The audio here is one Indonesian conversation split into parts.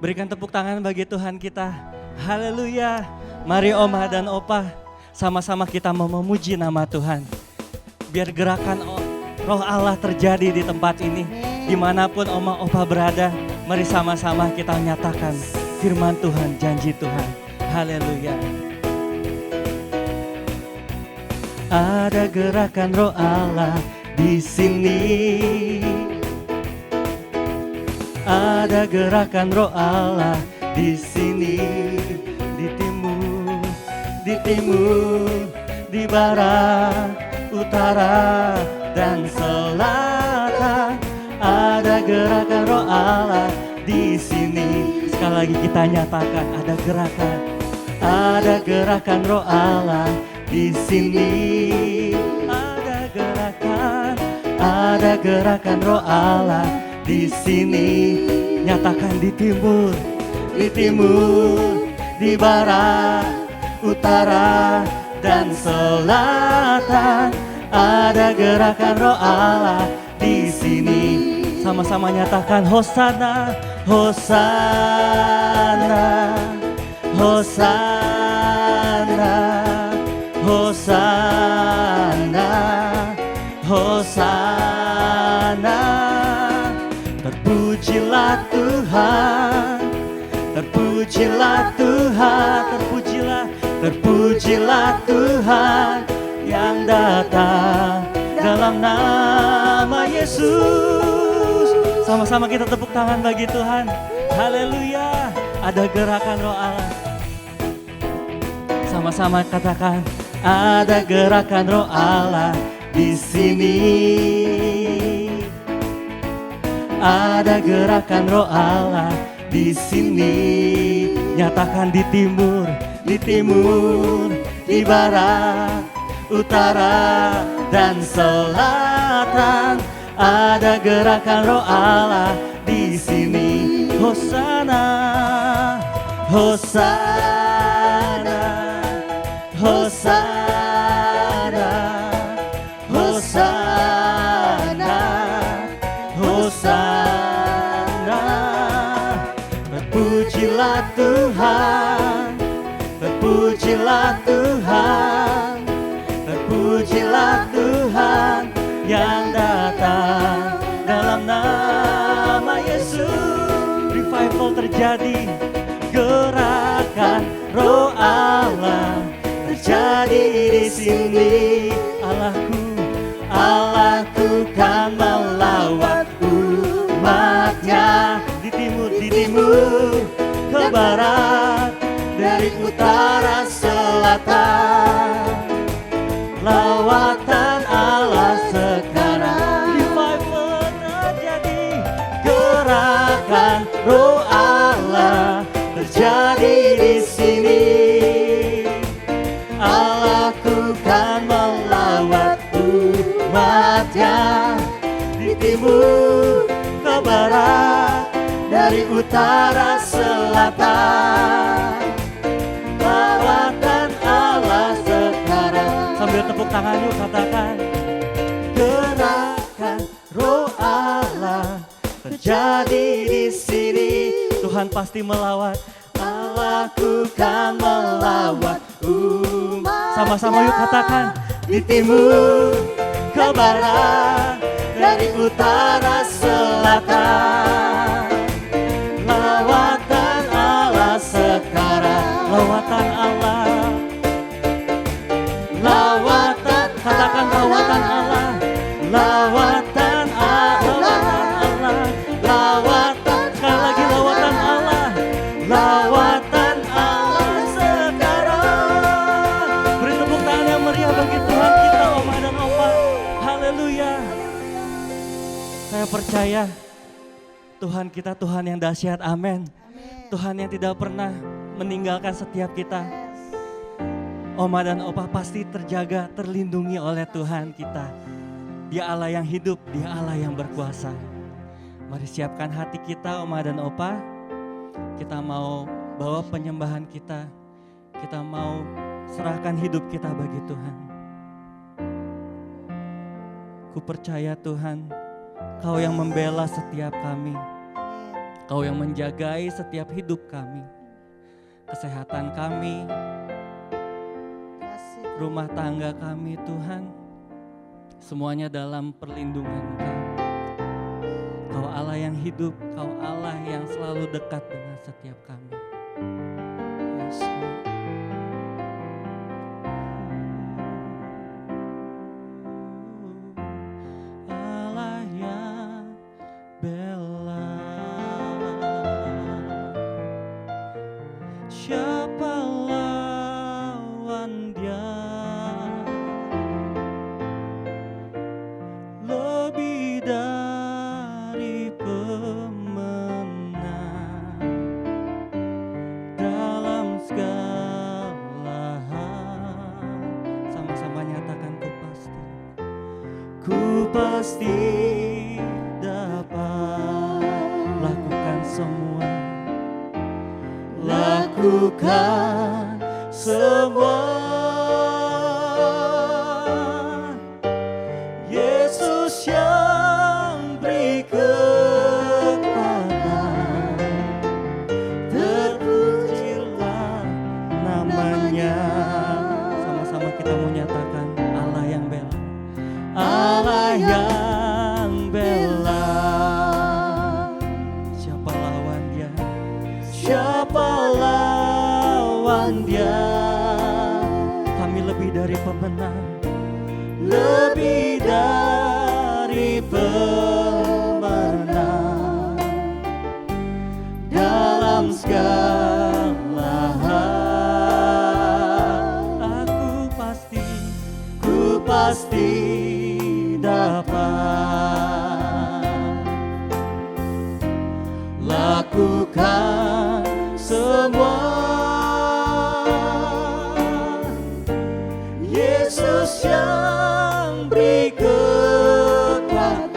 Berikan tepuk tangan bagi Tuhan kita. Haleluya. Mari Oma dan Opa, sama-sama kita mau memuji nama Tuhan. Biar gerakan Roh Allah terjadi di tempat ini. Dimanapun Oma Opa berada, mari sama-sama kita nyatakan firman Tuhan, janji Tuhan. Haleluya. Ada gerakan Roh Allah di sini. Ada gerakan Roh Allah di sini, di timur, di barat, utara, dan selatan. Ada gerakan Roh Allah di sini. Sekali lagi kita nyatakan ada gerakan Roh Allah di sini. Ada gerakan Roh Allah di sini. Nyatakan di timur, di barat, utara, dan selatan. Ada gerakan Roh Allah di sini. Sama-sama nyatakan Hosana, Hosana, Hosana, Hosana, Hosana. Terpujilah Tuhan, terpujilah Tuhan, terpujilah Tuhan yang datang dalam nama Yesus. Sama-sama kita tepuk tangan bagi Tuhan. Haleluya. Ada gerakan Roh Allah. Sama-sama katakan, ada gerakan Roh Allah di sini. Ada gerakan Roh Allah di sini. Nyatakan di timur, di barat, utara, dan selatan. Ada gerakan Roh Allah di sini. Hosana, Hosana, Hosana, Hosana, Hosana. Terpujilah Tuhan, terpujilah Tuhan, terpujilah Tuhan yang datang dalam nama Yesus. Revival terjadi, gerakan Roh Allah terjadi di sini. Allahku kan melawat umatnya di timur, ke barat, dari utara, selatan. Lawatan Allah sekarang. Revival terjadi, gerakan Roh Allah terjadi di sini. Allahku kan melawat umatnya di timur, ke barat, dari utara, selatan. Lawatan Allah sekarang. Sambil tepuk tangan yuk katakan, gerakan Roh Allah terjadi di sini. Tuhan pasti melawat. Allahku kan melawat umat. Sama-sama yuk katakan, di timur, ke barat, dari utara, selatan. Lawatan Allah sekarang. Lawatan Allah. Lawatan, katakan lawatan Allah. Lawatan Allah, lawatan, sekali lagi lawatan Allah. Lawatan Allah sekarang. Beri tepuk tangan yang meriah bagi Tuhan kita, Oma dan Opa. Haleluya. Saya percaya Tuhan kita Tuhan yang dahsyat, amin. Tuhan yang tidak pernah meninggalkan setiap kita. Oma dan Opa pasti terjaga, terlindungi oleh Tuhan kita. Dia Allah yang hidup, Dia Allah yang berkuasa. Mari siapkan hati kita, Oma dan Opa. Kita mau bawa penyembahan kita. Kita mau serahkan hidup kita bagi Tuhan. Ku percaya Tuhan, Kau yang membela setiap kami. Kau yang menjagai setiap hidup kami, kesehatan kami, rumah tangga kami Tuhan, semuanya dalam perlindungan Kau. Kau Allah yang hidup, Kau Allah yang selalu dekat dengan setiap kami. Yesus. Allah yang bela, siapa lawan Dia? Lebih dari pemenang dalam segala hal. Sama-sama nyatakan ku pasti dapat lakukan semua, lakukan semua. Yesus yang beri kekuatan, terpujilah namanya. Sama-sama kita mau nyatakan Allah yang bela, Allah yang bela. Siapa lawan Dia? Siapa lawan Dia? Kami lebih dari pemenang, lebih dari pemenang dalam segala hal. Ku pasti dapat lakukan semua. Yesus yang beri kekuatan,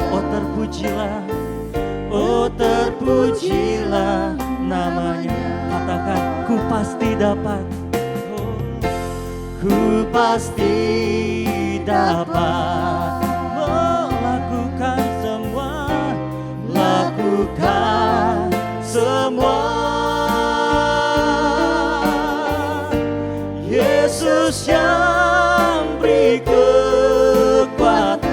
oh terpujilah namanya. Katakan ku pasti dapat, ku pasti dapat melakukan semua, lakukan semua. Yesus yang beri kekuatan,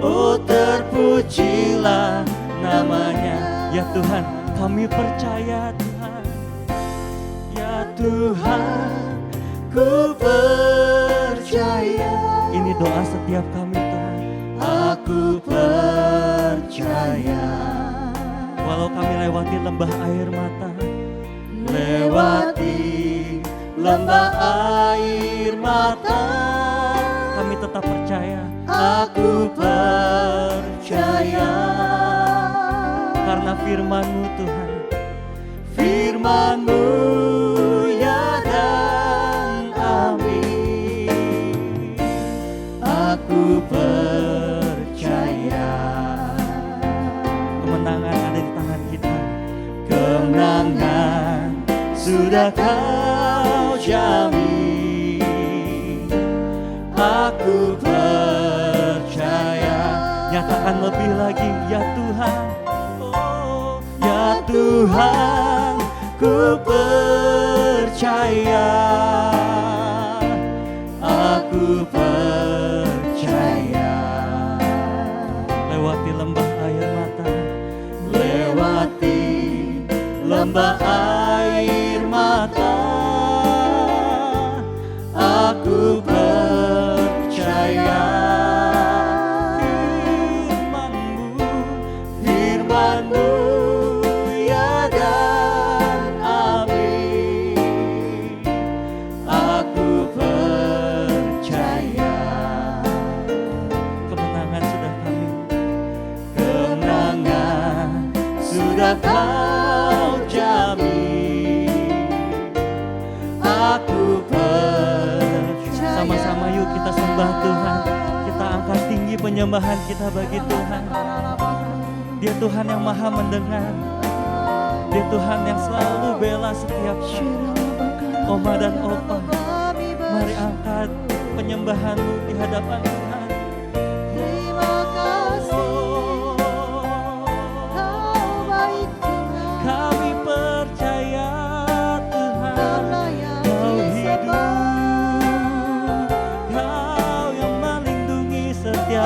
oh terpujilah namanya. Ya Tuhan, kami percaya Tuhan, ya Tuhan, ku percaya. Ini doa setiap kami Tuhan. Aku percaya. Walau kami lewati lembah air mata, lewati lembah air mata, kami tetap percaya. Aku percaya karena firman-Mu Tuhan, firman-Mu ya dan amin. Aku percaya kemenangan ada di tangan kita, kemenangan sudah Kau jamin. Aku percaya. Nyatakan lebih lagi, ya Tuhan, oh ya Tuhan, ku percaya. Aku percaya. Lewati lembah air mata, lewati lembah air mata, aku percaya. Firman-Mu ya dan amin. Aku percaya. Kemenangan sudah kami, kemenangan sudah Kau jamin. Aku percaya. Sama-sama yuk kita sembah Tuhan. Kita angkat tinggi penyembahan kita bagi Tuhan. Dia Tuhan yang maha mendengar. Dia Tuhan yang selalu bela setiap Oma dan Opa. Mari angkat penyembahan-Mu di hadapan Tuhan. Terima kasih.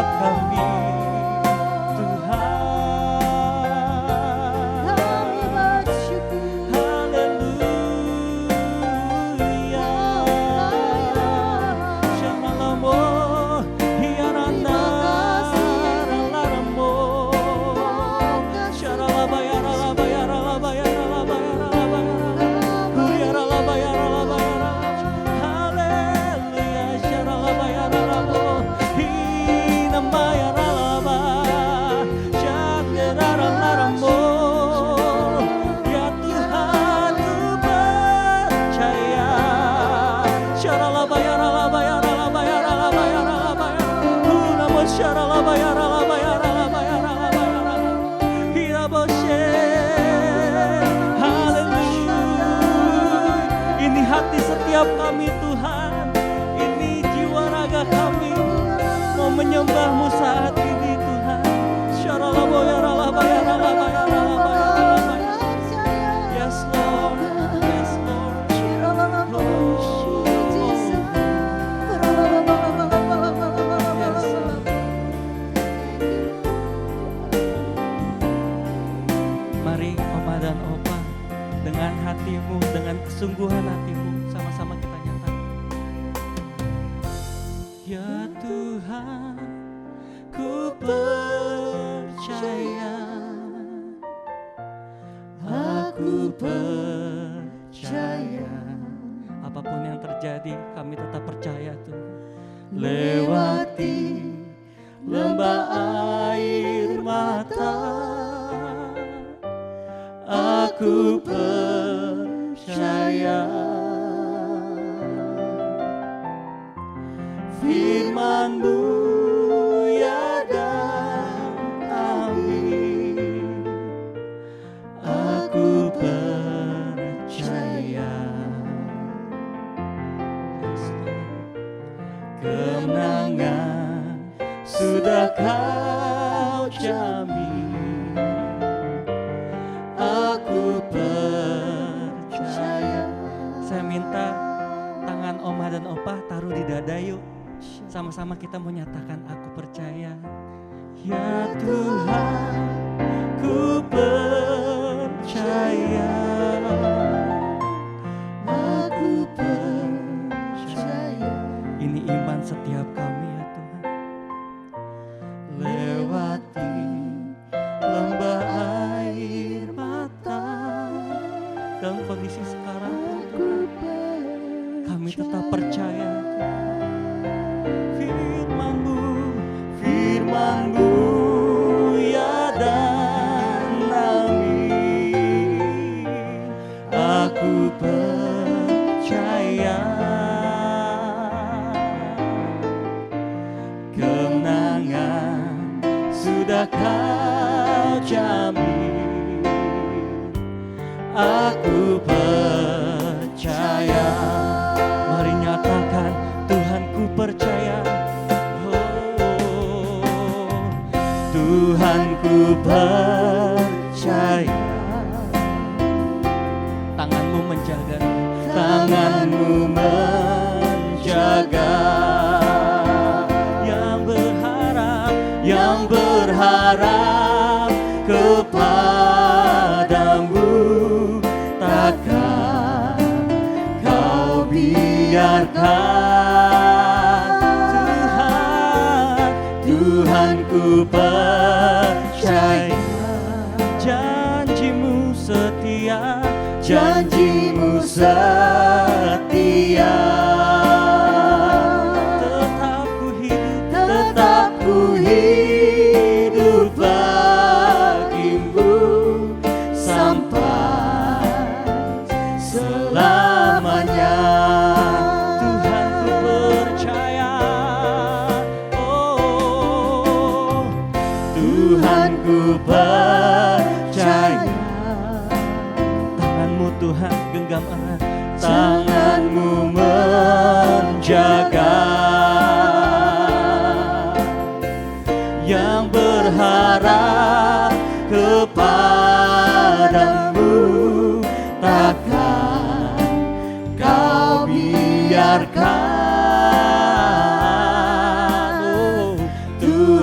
setiap kami Tuhan. Ini hati setiap kami Tuhan, ini jiwa raga kami mau menyembah-Mu saat ini Tuhan. Yes Lord, yes Lord. Mari Oma dan Opa dengan hatimu, dengan kesungguhan hatimu, sama-sama kita nyatakan. Ya Tuhan, ku percaya, aku percaya. Apapun yang terjadi, kami tetap percaya Tuhan. Lewati lembah air mata, aku percaya. Firman-Mu ya dan amin, aku percaya. Kemenangan sudah Kau jamin, aku percaya. Saya minta tangan Oma dan Opa taruh di dada yuk. Sama-sama kita menyatakan aku percaya. Ya Tuhan, ku percaya, aku percaya. Ini iman setiap kami ya Tuhan. Lewati lembah air mata, dalam kondisi sekarang Tuhan, kami tetap percaya. Firman-Mu ya dan amin, aku percaya. Kemenangan sudah Kau jamin, aku percaya. Mari nyatakan, Tuhan ku percaya. Tuhan ku percaya. Tangan-Mu menjaga, tangan-Mu menjaga. Yang berharap kepadamu, takkan Kau biarkan. Tuhan ku percaya. Janji-Mu setia, janji-Mu setia. Tetap ku hidup bagi-Mu sampai selamanya. Tuhan ku percaya. Oh, Tuhan ku percaya. Tangan-Mu Tuhan genggam erat, tangan-Mu menjaga. Yang berharap kepadamu, takkan Kau biarkan. Oh, Tuhan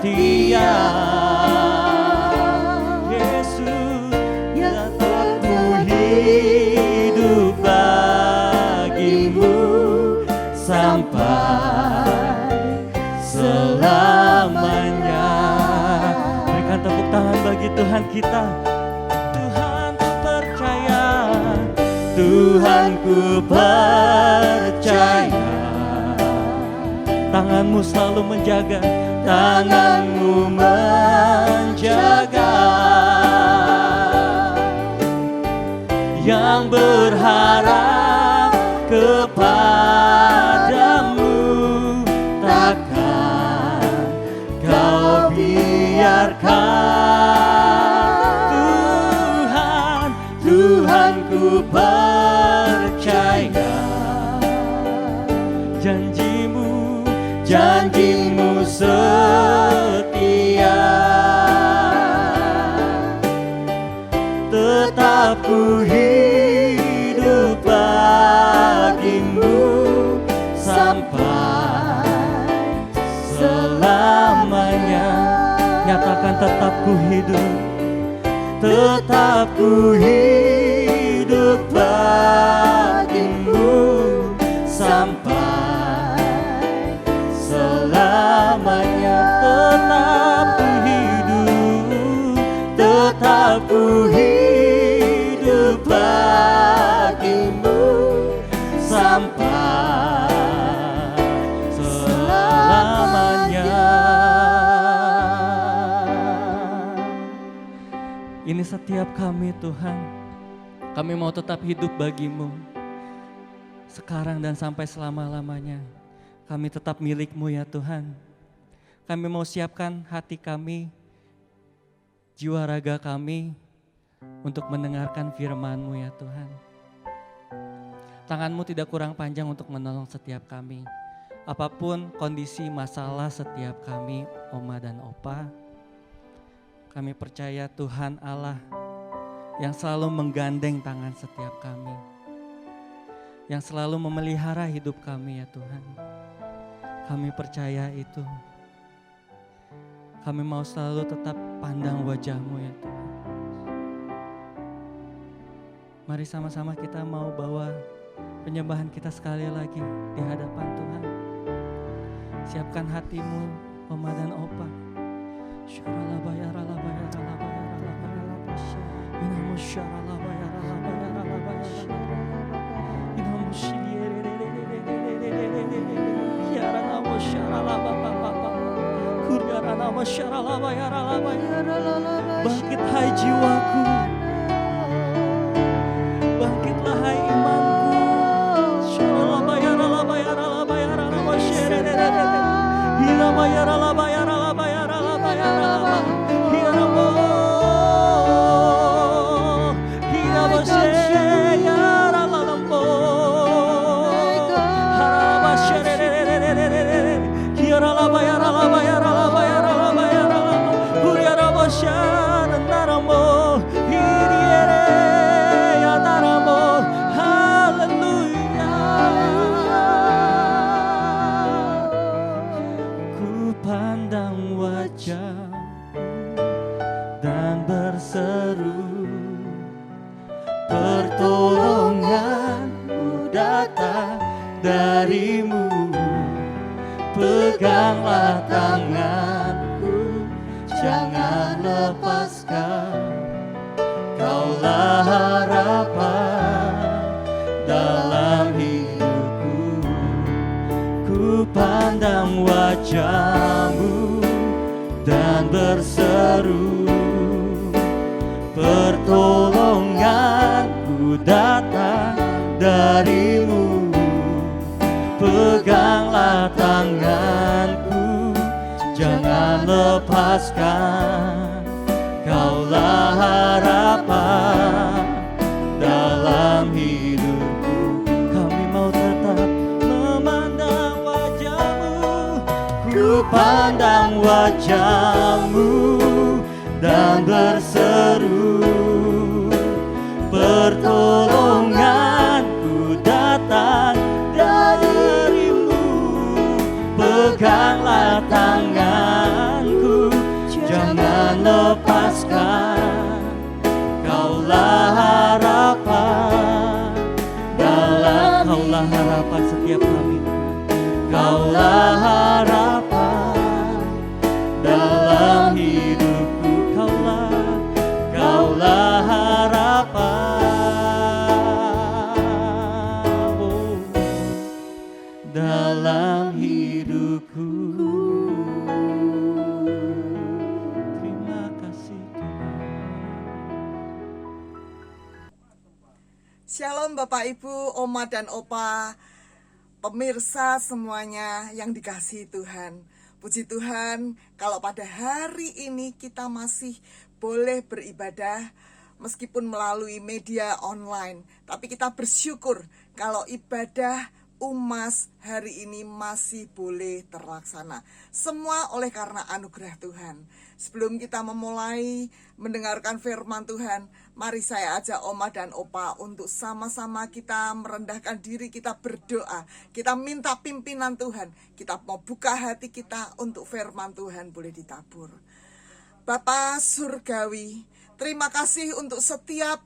setia. Yesus, tetap ku hidup bagimu sampai selamanya. Berikan tepuk tangan bagi Tuhan kita. Tuhan ku percaya, Tuhan ku percaya. Tanganmu selalu menjaga, tanganmu menjaga. Yang berharap kepadamu, takkan kau biarkan. Tuhan ku percaya, janjimu setia. Tetap ku hidup bagimu sampai selamanya. Nyatakan tetap ku hidup, tetap ku hidup bagimu sampai selamanya. Tetap ku hidup, tetap ku hidup bagimu sampai selamanya. Ini setiap kami Tuhan, kami mau tetap hidup bagimu sekarang dan sampai selama-lamanya. Kami tetap milik-Mu ya Tuhan. Kami mau siapkan hati kami, jiwa raga kami untuk mendengarkan firman-Mu ya Tuhan. Tangan-Mu tidak kurang panjang untuk menolong setiap kami. Apapun kondisi masalah setiap kami, Oma dan Opa, kami percaya Tuhan Allah yang selalu menggandeng tangan setiap kami, yang selalu memelihara hidup kami ya Tuhan. Kami percaya itu. Kami mau selalu tetap pandang wajah-Mu ya Tuhan. Mari sama-sama kita mau bawa penyembahan kita sekali lagi di hadapan Tuhan. Siapkan hatimu, Oma dan Opa. Bangkit hai jiwaku, bangkitlah hai imanku. Dan berseru, pertolonganku datang darimu. Peganglah tanganku, jangan lepaskan. Kaulah harapan dalam hidupku. Ku pandang wajah-Mu dan berseru, pertolonganku datang darimu. Peganglah tanganku, jangan lepaskan. Kaulah harapan dalam hidupku. Kami mau tetap memandang wajah-Mu. Ku pandang wajah-Mu dan berseru, pertolonganku datang darimu. Peganglah tanganku, setiap kami. Kaulah harapan dalam hidupku, kaulah harapan, oh, dalam hidupku. Terima kasih Tuhan. Shalom Bapak Ibu, Oma dan Opa, pemirsa semuanya yang dikasihi Tuhan. Puji Tuhan, kalau pada hari ini kita masih boleh beribadah meskipun melalui media online. Tapi kita bersyukur kalau ibadah UMAS hari ini masih boleh terlaksana. Semua oleh karena anugerah Tuhan. Sebelum kita memulai mendengarkan firman Tuhan, mari saya ajak Oma dan Opa untuk sama-sama kita merendahkan diri, kita berdoa, kita minta pimpinan Tuhan, kita mau buka hati kita untuk firman Tuhan boleh ditabur. Bapa Surgawi, terima kasih untuk setiap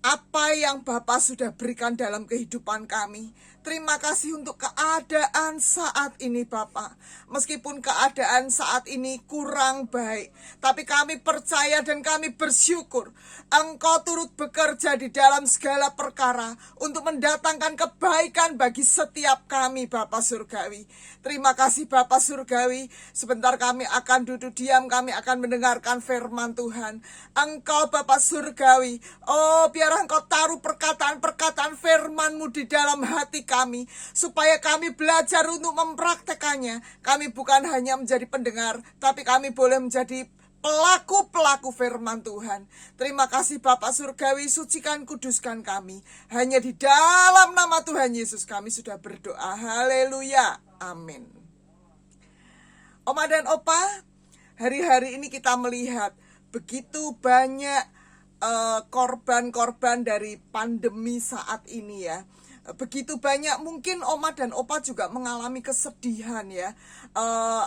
apa yang Bapa sudah berikan dalam kehidupan kami. Terima kasih untuk keadaan saat ini Bapak. Meskipun keadaan saat ini kurang baik, tapi kami percaya dan kami bersyukur Engkau turut bekerja di dalam segala perkara untuk mendatangkan kebaikan bagi setiap kami Bapak Surgawi. Terima kasih Bapak Surgawi. Sebentar kami akan duduk diam, kami akan mendengarkan firman Tuhan. Engkau Bapak Surgawi, oh biar Engkau taruh perkataan-perkataan firman-Mu di dalam hati kami, supaya kami belajar untuk mempraktekannya. Kami bukan hanya menjadi pendengar, tapi kami boleh menjadi pelaku-pelaku firman Tuhan. Terima kasih Bapak Surgawi, sucikan kuduskan kami. Hanya di dalam nama Tuhan Yesus kami sudah berdoa. Haleluya. Amin. Oma dan Opa, hari-hari ini kita melihat begitu banyak korban-korban dari pandemi saat ini ya. Begitu banyak, mungkin Oma dan Opa juga mengalami kesedihan ya.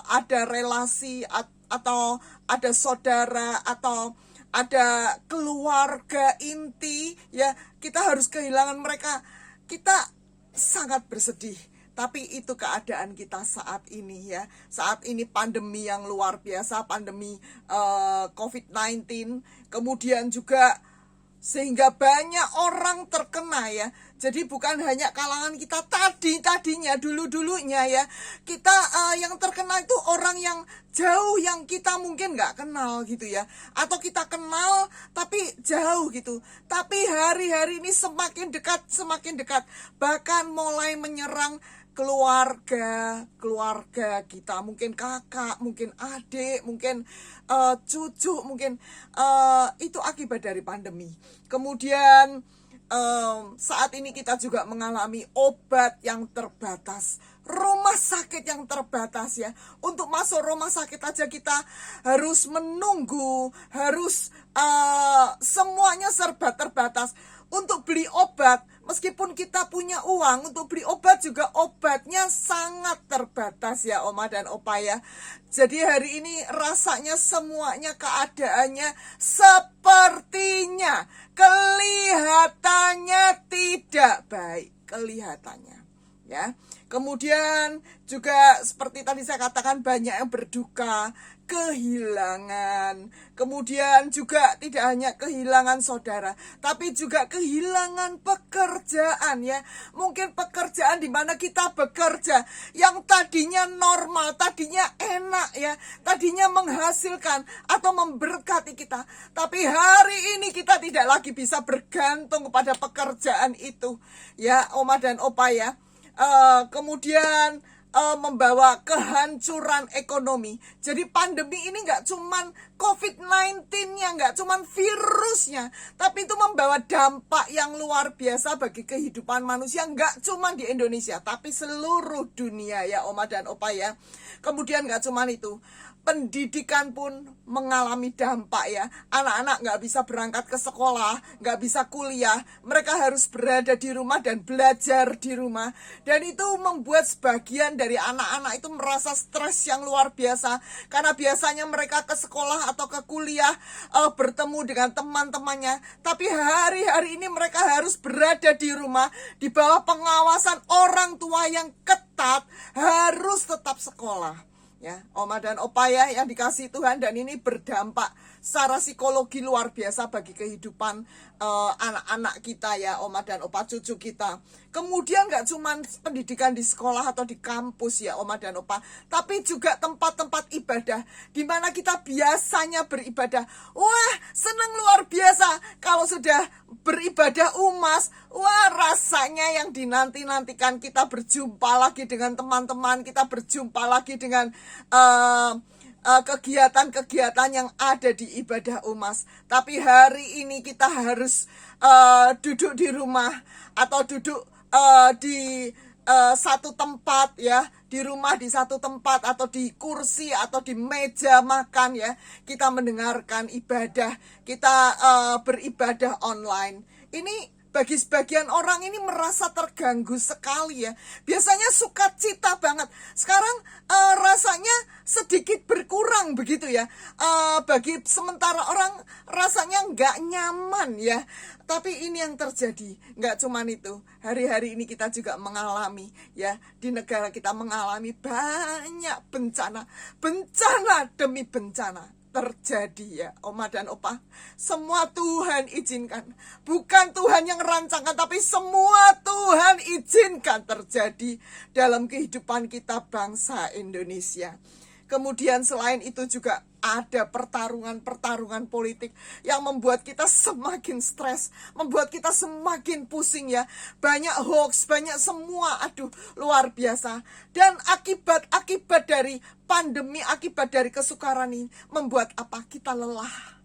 Ada relasi atau ada saudara atau ada keluarga inti ya, kita harus kehilangan mereka. Kita sangat bersedih. Tapi itu keadaan kita saat ini ya. Saat ini pandemi yang luar biasa, pandemi COVID-19. Kemudian juga sehingga banyak orang terkena ya. Jadi bukan hanya kalangan kita tadinya dulunya ya. Kita yang terkena itu orang yang jauh, yang kita mungkin gak kenal gitu ya. Atau kita kenal tapi jauh gitu. Tapi hari-hari ini semakin dekat. Bahkan mulai menyerang keluarga kita, mungkin kakak, mungkin adik, mungkin cucu, mungkin itu akibat dari pandemi. Kemudian saat ini kita juga mengalami obat yang terbatas, rumah sakit yang terbatas ya. Untuk masuk rumah sakit aja kita harus menunggu, harus semuanya serba terbatas. Untuk beli obat, meskipun kita punya uang untuk beli obat juga obatnya sangat terbatas ya Oma dan Opa ya. Jadi hari ini rasanya semuanya keadaannya sepertinya kelihatannya tidak baik, kelihatannya ya. Kemudian juga seperti tadi saya katakan, banyak yang berduka, kehilangan. Kemudian juga tidak hanya kehilangan saudara, tapi juga kehilangan pekerjaan ya. Mungkin pekerjaan di mana kita bekerja yang tadinya normal, tadinya enak ya, tadinya menghasilkan atau memberkati kita. Tapi hari ini kita tidak lagi bisa bergantung kepada pekerjaan itu ya Oma dan Opa ya. Kemudian membawa kehancuran ekonomi. Jadi pandemi ini nggak cuman COVID-19-nya, nggak cuman virusnya, tapi itu membawa dampak yang luar biasa bagi kehidupan manusia, nggak cuman di Indonesia, tapi seluruh dunia ya Oma dan Opa ya. Kemudian nggak cuman itu, pendidikan pun mengalami dampak ya. Anak-anak nggak bisa berangkat ke sekolah, nggak bisa kuliah. Mereka harus berada di rumah dan belajar di rumah. Dan itu membuat sebagian dari anak-anak itu merasa stres yang luar biasa. Karena biasanya mereka ke sekolah atau ke kuliah bertemu dengan teman-temannya. Tapi hari-hari ini mereka harus berada di rumah di bawah pengawasan orang tua yang ketat, harus tetap sekolah. Ya, Oma dan Opa ya yang dikasihi Tuhan, dan ini berdampak secara psikologi luar biasa bagi kehidupan anak-anak kita ya, Oma dan Opa, cucu kita. Kemudian gak cuma pendidikan di sekolah atau di kampus ya, Oma dan Opa, tapi juga tempat-tempat ibadah di mana kita biasanya beribadah. Wah, seneng luar biasa kalau sudah beribadah UMAS. Wah, rasanya yang dinanti-nantikan, kita berjumpa lagi dengan teman-teman, kita berjumpa lagi dengan kegiatan-kegiatan yang ada di ibadah UMAS. Tapi hari ini kita harus duduk di rumah atau duduk di satu tempat ya, di rumah di satu tempat atau di kursi atau di meja makan ya, kita mendengarkan ibadah, kita beribadah online. Ini bagi sebagian orang ini merasa terganggu sekali ya. Biasanya sukacita banget. Sekarang rasanya sedikit berkurang begitu ya. Bagi sementara orang rasanya nggak nyaman ya. Tapi ini yang terjadi. Nggak cuman itu. Hari-hari ini kita juga mengalami ya. Di negara kita mengalami banyak bencana. Bencana demi bencana terjadi ya, Oma dan Opa. Semua Tuhan izinkan. Bukan Tuhan yang rancangkan, tapi semua Tuhan izinkan terjadi dalam kehidupan kita bangsa Indonesia. Kemudian selain itu juga ada pertarungan politik yang membuat kita semakin stres, membuat kita semakin pusing ya. Banyak hoax, banyak semua, aduh luar biasa. Dan akibat dari pandemi, akibat dari kesukaran ini membuat apa? Kita lelah,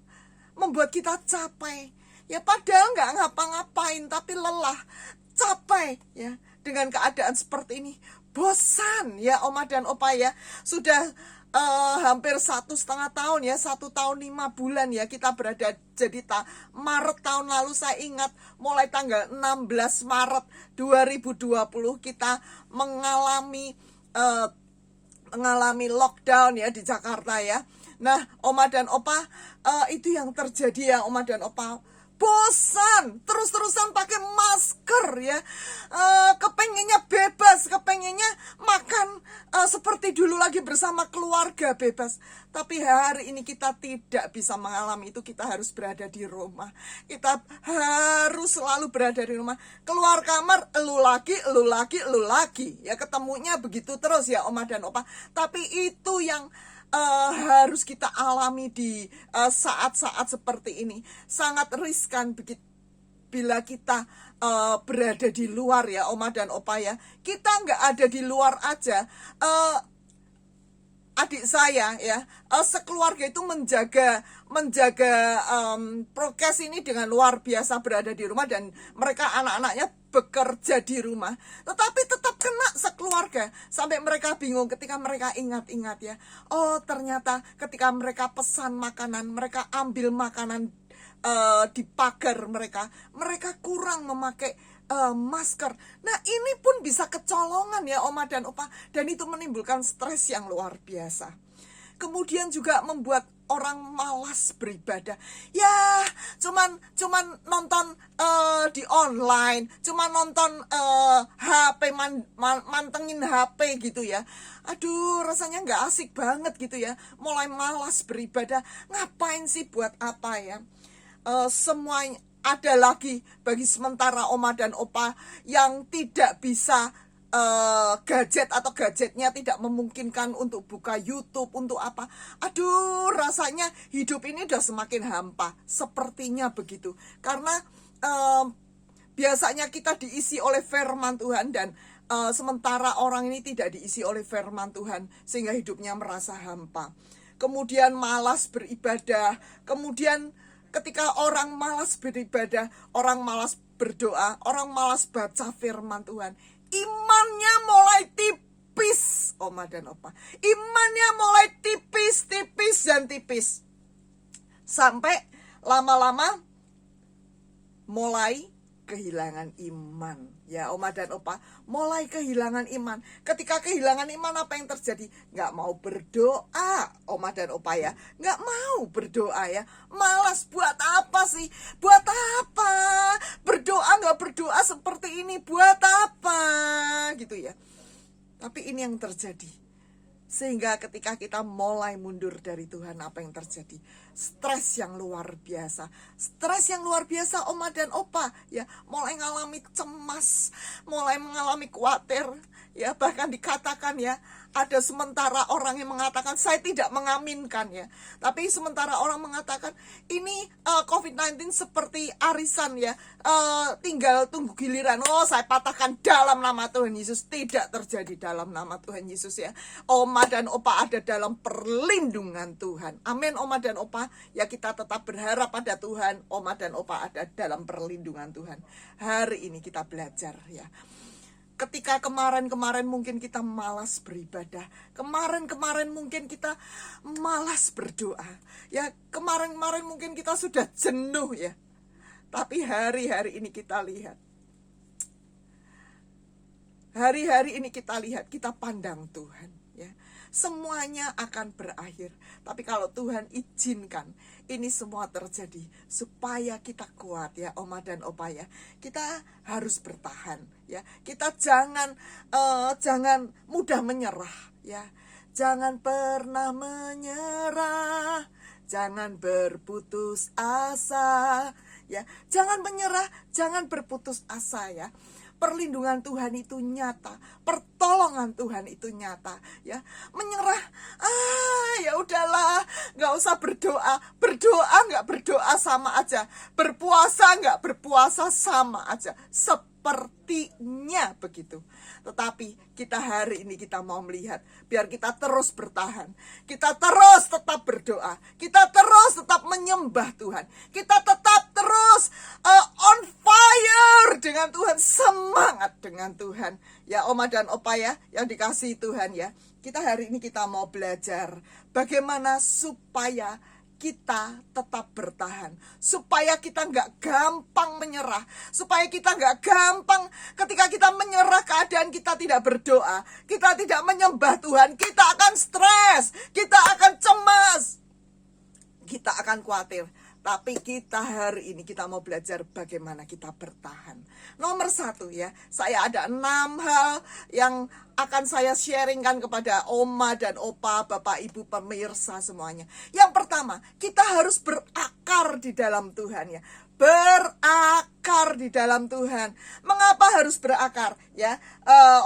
membuat kita capek. Ya padahal nggak ngapa-ngapain tapi lelah, capek ya dengan keadaan seperti ini. Bosan ya Oma dan Opa ya. Sudah hampir 1,5 tahun ya, 1 tahun 5 bulan ya kita berada. Jadi Maret tahun lalu saya ingat, mulai tanggal 16 Maret 2020 kita mengalami lockdown ya di Jakarta ya. Nah Oma dan Opa, itu yang terjadi ya Oma dan Opa. Bosan, terus-terusan pakai masker ya. Kepengennya bebas, kepengennya makan seperti dulu lagi bersama keluarga, bebas. Tapi hari ini kita tidak bisa mengalami itu. Kita harus berada di rumah. Kita harus selalu berada di rumah. Keluar kamar, elu lagi. Ya ketemunya begitu terus ya Oma dan Opa. Tapi itu yang harus kita alami di saat-saat seperti ini. Sangat riskan bila kita berada di luar ya Oma dan Opa ya. Kita nggak ada di luar aja. Adik saya ya, sekeluarga itu menjaga prokes ini dengan luar biasa, berada di rumah, dan mereka anak-anaknya bekerja di rumah, tetapi tetap kena sekeluarga. Sampai mereka bingung ketika mereka ingat-ingat ya, oh ternyata ketika mereka pesan makanan, mereka ambil makanan di pagar mereka kurang memakai masker. Nah ini pun bisa kecolongan ya Oma dan Opa, dan itu menimbulkan stres yang luar biasa. Kemudian juga membuat orang malas beribadah. Ya, cuman nonton di online, cuman nonton HP, mantengin HP gitu ya. Aduh, rasanya nggak asik banget gitu ya. Mulai malas beribadah. Ngapain sih, buat apa ya? Semuanya ada lagi bagi sementara Oma dan Opa yang tidak bisa gadget atau gadgetnya tidak memungkinkan untuk buka YouTube, untuk apa. Aduh, rasanya hidup ini udah semakin hampa. Sepertinya begitu. Karena biasanya kita diisi oleh firman Tuhan, dan sementara orang ini tidak diisi oleh firman Tuhan, sehingga hidupnya merasa hampa. Kemudian malas beribadah. Kemudian ketika orang malas beribadah, orang malas berdoa, orang malas baca firman Tuhan, imannya mulai tipis tipis, Oma dan Opa. Imannya mulai tipis, tipis, dan tipis. Sampai lama-lama mulai kehilangan iman. Ya Oma dan Opa, mulai kehilangan iman. Ketika kehilangan iman, apa yang terjadi? Nggak mau berdoa, Oma dan Opa ya. Nggak mau berdoa ya. Malas, buat apa sih? Buat apa? Berdoa nggak berdoa seperti ini, buat apa? Gitu ya. Tapi ini yang terjadi. Sehingga ketika kita mulai mundur dari Tuhan, apa yang terjadi? Stres yang luar biasa. Stres yang luar biasa, Oma dan Opa. Ya, mulai mengalami cemas, mulai mengalami khawatir. Ya, bahkan dikatakan ya, ada sementara orang yang mengatakan, saya tidak mengaminkan ya. Tapi sementara orang mengatakan, ini COVID-19 seperti arisan ya. Tinggal tunggu giliran. Oh, saya patahkan dalam nama Tuhan Yesus. Tidak terjadi dalam nama Tuhan Yesus ya. Oma dan Opa ada dalam perlindungan Tuhan. Amin Oma dan Opa. Ya kita tetap berharap pada Tuhan. Oma dan Opa ada dalam perlindungan Tuhan. Hari ini kita belajar ya. Ketika kemarin-kemarin mungkin kita malas beribadah. Kemarin-kemarin mungkin kita malas berdoa. Ya kemarin-kemarin mungkin kita sudah jenuh ya. Tapi hari-hari ini kita lihat. Hari-hari ini kita lihat, kita pandang Tuhan ya. Semuanya akan berakhir. Tapi kalau Tuhan izinkan ini semua terjadi supaya kita kuat ya Oma dan Opa ya. Kita harus bertahan ya. Kita jangan mudah menyerah ya. Jangan pernah menyerah. Jangan berputus asa ya. Jangan menyerah, jangan berputus asa ya. Perlindungan Tuhan itu nyata, pertolongan Tuhan itu nyata ya. Menyerah, ya udahlah, nggak usah berdoa. Berdoa nggak berdoa sama aja, berpuasa nggak berpuasa sama aja, sepertinya begitu. Tetapi kita hari ini kita mau melihat, biar kita terus bertahan, kita terus tetap berdoa, kita terus tetap menyembah Tuhan, kita tetap terus on fire dengan Tuhan, semangat dengan Tuhan. Ya Oma dan Opa ya, yang dikasihi Tuhan ya. Kita hari ini kita mau belajar bagaimana supaya kita tetap bertahan, supaya kita nggak gampang menyerah, supaya kita nggak gampang ketika kita menyerah keadaan kita tidak berdoa, kita tidak menyembah Tuhan, kita akan stres, kita akan cemas, kita akan khawatir. Tapi kita hari ini kita mau belajar bagaimana kita bertahan. Nomor 1 ya, saya ada 6 hal yang akan saya sharingkan kepada Oma dan Opa, Bapak Ibu pemirsa semuanya. Yang pertama, kita harus berakar di dalam Tuhan ya. Berakar di dalam Tuhan. Mengapa harus berakar ya?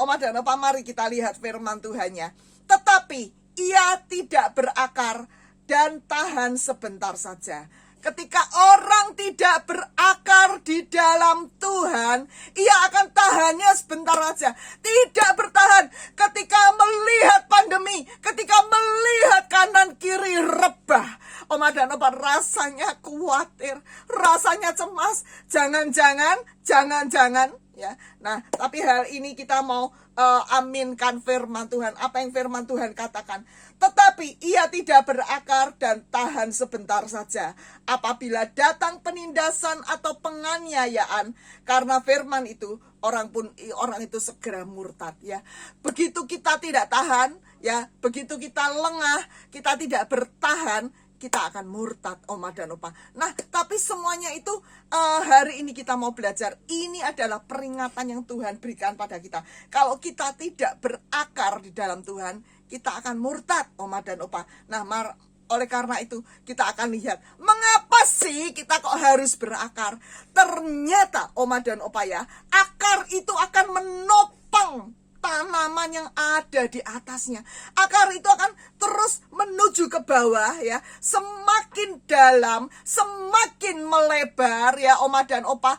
Oma dan Opa, mari kita lihat firman Tuhannya. Tetapi ia tidak berakar dan tahan sebentar saja. Ketika orang tidak berakar di dalam Tuhan, ia akan tahannya sebentar saja. Tidak bertahan ketika melihat pandemi, ketika melihat kanan kiri rebah. Oma dan Opa rasanya khawatir, rasanya cemas. Jangan-jangan ya. Nah, tapi hal ini kita mau aminkan firman Tuhan. Apa yang firman Tuhan katakan? Tetapi ia tidak berakar dan tahan sebentar saja apabila datang penindasan atau penganiayaan. Karena firman itu orang itu segera murtad ya. Begitu kita tidak tahan ya, begitu kita lengah, kita tidak bertahan, kita akan murtad Oma dan Opa. Nah, tapi semuanya itu hari ini kita mau belajar. Ini adalah peringatan yang Tuhan berikan pada kita. Kalau kita tidak berakar di dalam Tuhan, kita akan murtad Oma dan Opa. Nah, oleh karena itu kita akan lihat mengapa sih kita kok harus berakar. Ternyata Oma dan Opa ya, akar itu akan menopang tanaman yang ada di atasnya. Akar itu akan terus menuju ke bawah ya. Semakin dalam, semakin melebar ya Oma dan Opa.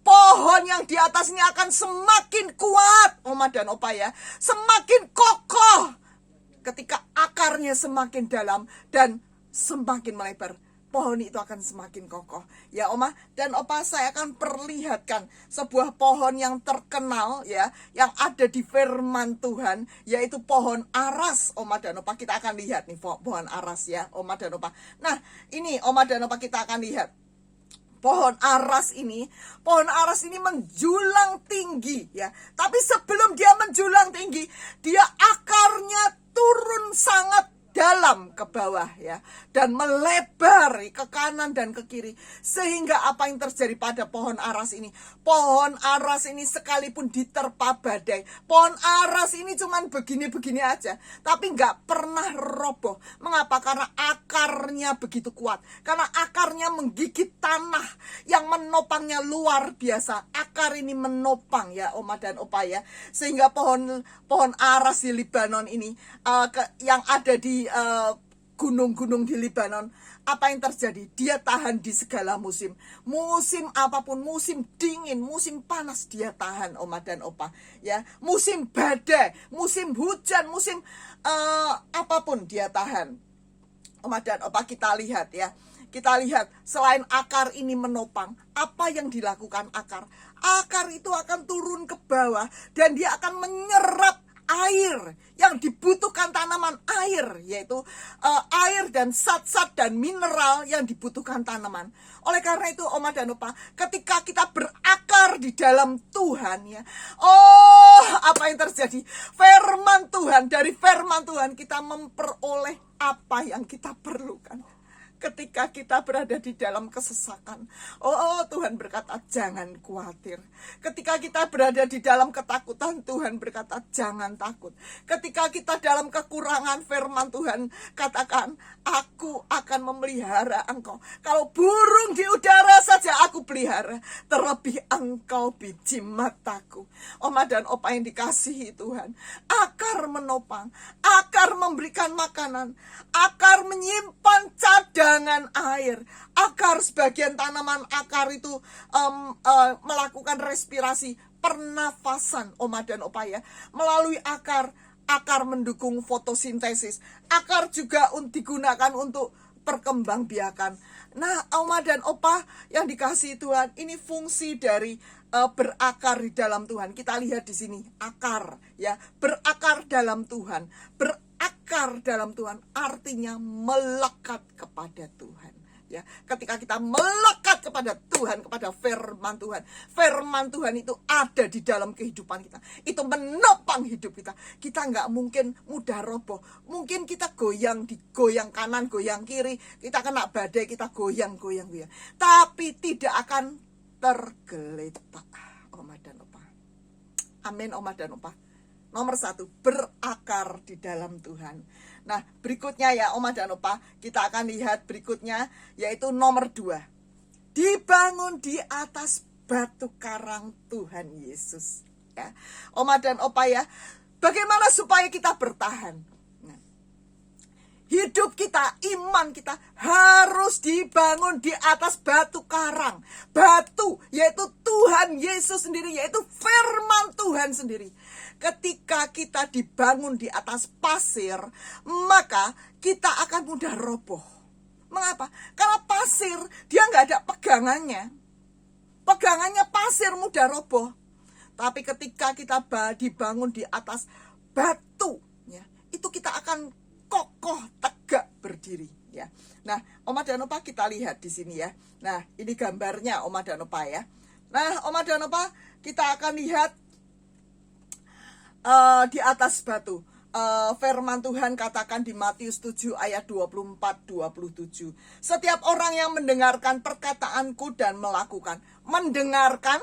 Pohon yang di atasnya akan semakin kuat Oma dan Opa ya. Semakin kokoh ketika akarnya semakin dalam dan semakin melebar. pohon itu akan semakin kokoh. Ya Oma dan Opa, saya akan perlihatkan sebuah pohon yang terkenal ya, yang ada di firman Tuhan, yaitu pohon aras. Oma dan Opa, kita akan lihat nih pohon aras ya Oma dan Opa. Nah ini Oma dan Opa, kita akan lihat pohon aras ini menjulang tinggi ya. Tapi sebelum dia menjulang tinggi, dia akarnya turun sangat dalam ke bawah ya, dan melebar ke kanan dan ke kiri. Sehingga apa yang terjadi pada pohon aras ini? Pohon aras ini sekalipun diterpa badai, pohon aras ini cuman begini-begini aja, tapi nggak pernah roboh. Mengapa? Karena akarnya begitu kuat. Karena akarnya menggigit tanah yang menopangnya luar biasa. Akar ini menopang ya Oma dan Opa ya. Sehingga pohon aras di Libanon ini yang ada di gunung-gunung di Libanon, apa yang terjadi? Dia tahan di segala musim. Musim apapun, musim dingin, musim panas, dia tahan Oma dan Opa ya. Musim badai, musim hujan, musim apapun dia tahan. Oma dan Opa, kita lihat ya. Kita lihat selain akar ini menopang, apa yang dilakukan akar? Akar itu akan turun ke bawah dan dia akan menyerap air yang dibutuhkan tanaman, yaitu air dan zat-zat dan mineral yang dibutuhkan tanaman. Oleh karena itu Oma dan Opa, ketika kita berakar di dalam Tuhan ya, apa yang terjadi? Dari firman Tuhan kita memperoleh apa yang kita perlukan. Ketika kita berada di dalam kesesakan, Tuhan berkata jangan khawatir. Ketika kita berada di dalam ketakutan, Tuhan berkata jangan takut. Ketika kita dalam kekurangan, firman Tuhan katakan, aku akan memelihara engkau. Kalau burung di udara saja aku pelihara, terlebih engkau biji mataku. Oma dan Opa yang dikasihi Tuhan, akar menopang, akar memberikan makanan, akar menyimpan cadangan air. Akar, sebagian tanaman akar itu melakukan respirasi, pernafasan Oma dan Opa ya. Melalui akar mendukung fotosintesis. Akar juga digunakan untuk perkembangbiakan. Nah Oma dan Opa yang dikasihi Tuhan, ini fungsi dari berakar di dalam Tuhan. Kita lihat di sini akar ya, berakar dalam Tuhan. Berakar dalam Tuhan artinya melekat kepada Tuhan ya. Ketika kita melekat kepada Tuhan, kepada firman Tuhan itu ada di dalam kehidupan kita, itu menopang hidup kita. Kita nggak mungkin mudah roboh. Mungkin kita digoyang kanan, goyang kiri, kita kena badai, kita goyang, tapi tidak akan tergeletak Oma dan Opa. Amin Oma dan Opa. Nomor 1, berakar di dalam Tuhan. Nah berikutnya ya Oma dan Opa, kita akan lihat berikutnya, yaitu nomor 2, dibangun di atas batu karang Tuhan Yesus ya. Oma dan Opa ya, bagaimana supaya kita bertahan? Hidup kita, iman kita harus dibangun di atas batu karang. Batu yaitu Tuhan Yesus sendiri, yaitu firman Tuhan sendiri. Ketika kita dibangun di atas pasir, maka kita akan mudah roboh. Mengapa? Karena pasir dia nggak ada pegangannya. Pegangannya pasir mudah roboh. Tapi ketika kita dibangun di atas batu, ya, itu kita akan kokoh, tegak berdiri ya. Nah, Oma dan Opa kita lihat di sini ya. Nah, ini gambarnya Oma dan Opa ya. Nah, Oma dan Opa kita akan lihat di atas batu. Firman Tuhan katakan di Matius 7 ayat 24-27. Setiap orang yang mendengarkan perkataanku dan melakukan. Mendengarkan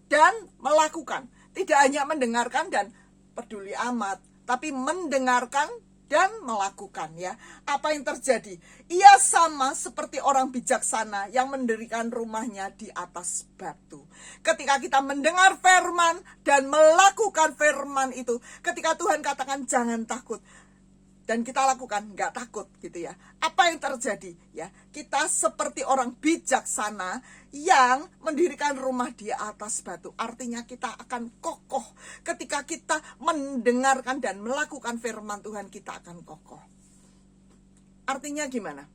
dan melakukan. Tidak hanya mendengarkan dan peduli amat, tapi mendengarkan dan melakukan ya. Apa yang terjadi? Ia sama seperti orang bijaksana yang mendirikan rumahnya di atas batu. Ketika kita mendengar firman dan melakukan firman itu, ketika Tuhan katakan jangan takut, dan kita lakukan, nggak takut gitu ya. Apa yang terjadi ya? Kita seperti orang bijaksana yang mendirikan rumah di atas batu. Artinya kita akan kokoh. Ketika kita mendengarkan dan melakukan firman Tuhan, kita akan kokoh. Artinya gimana?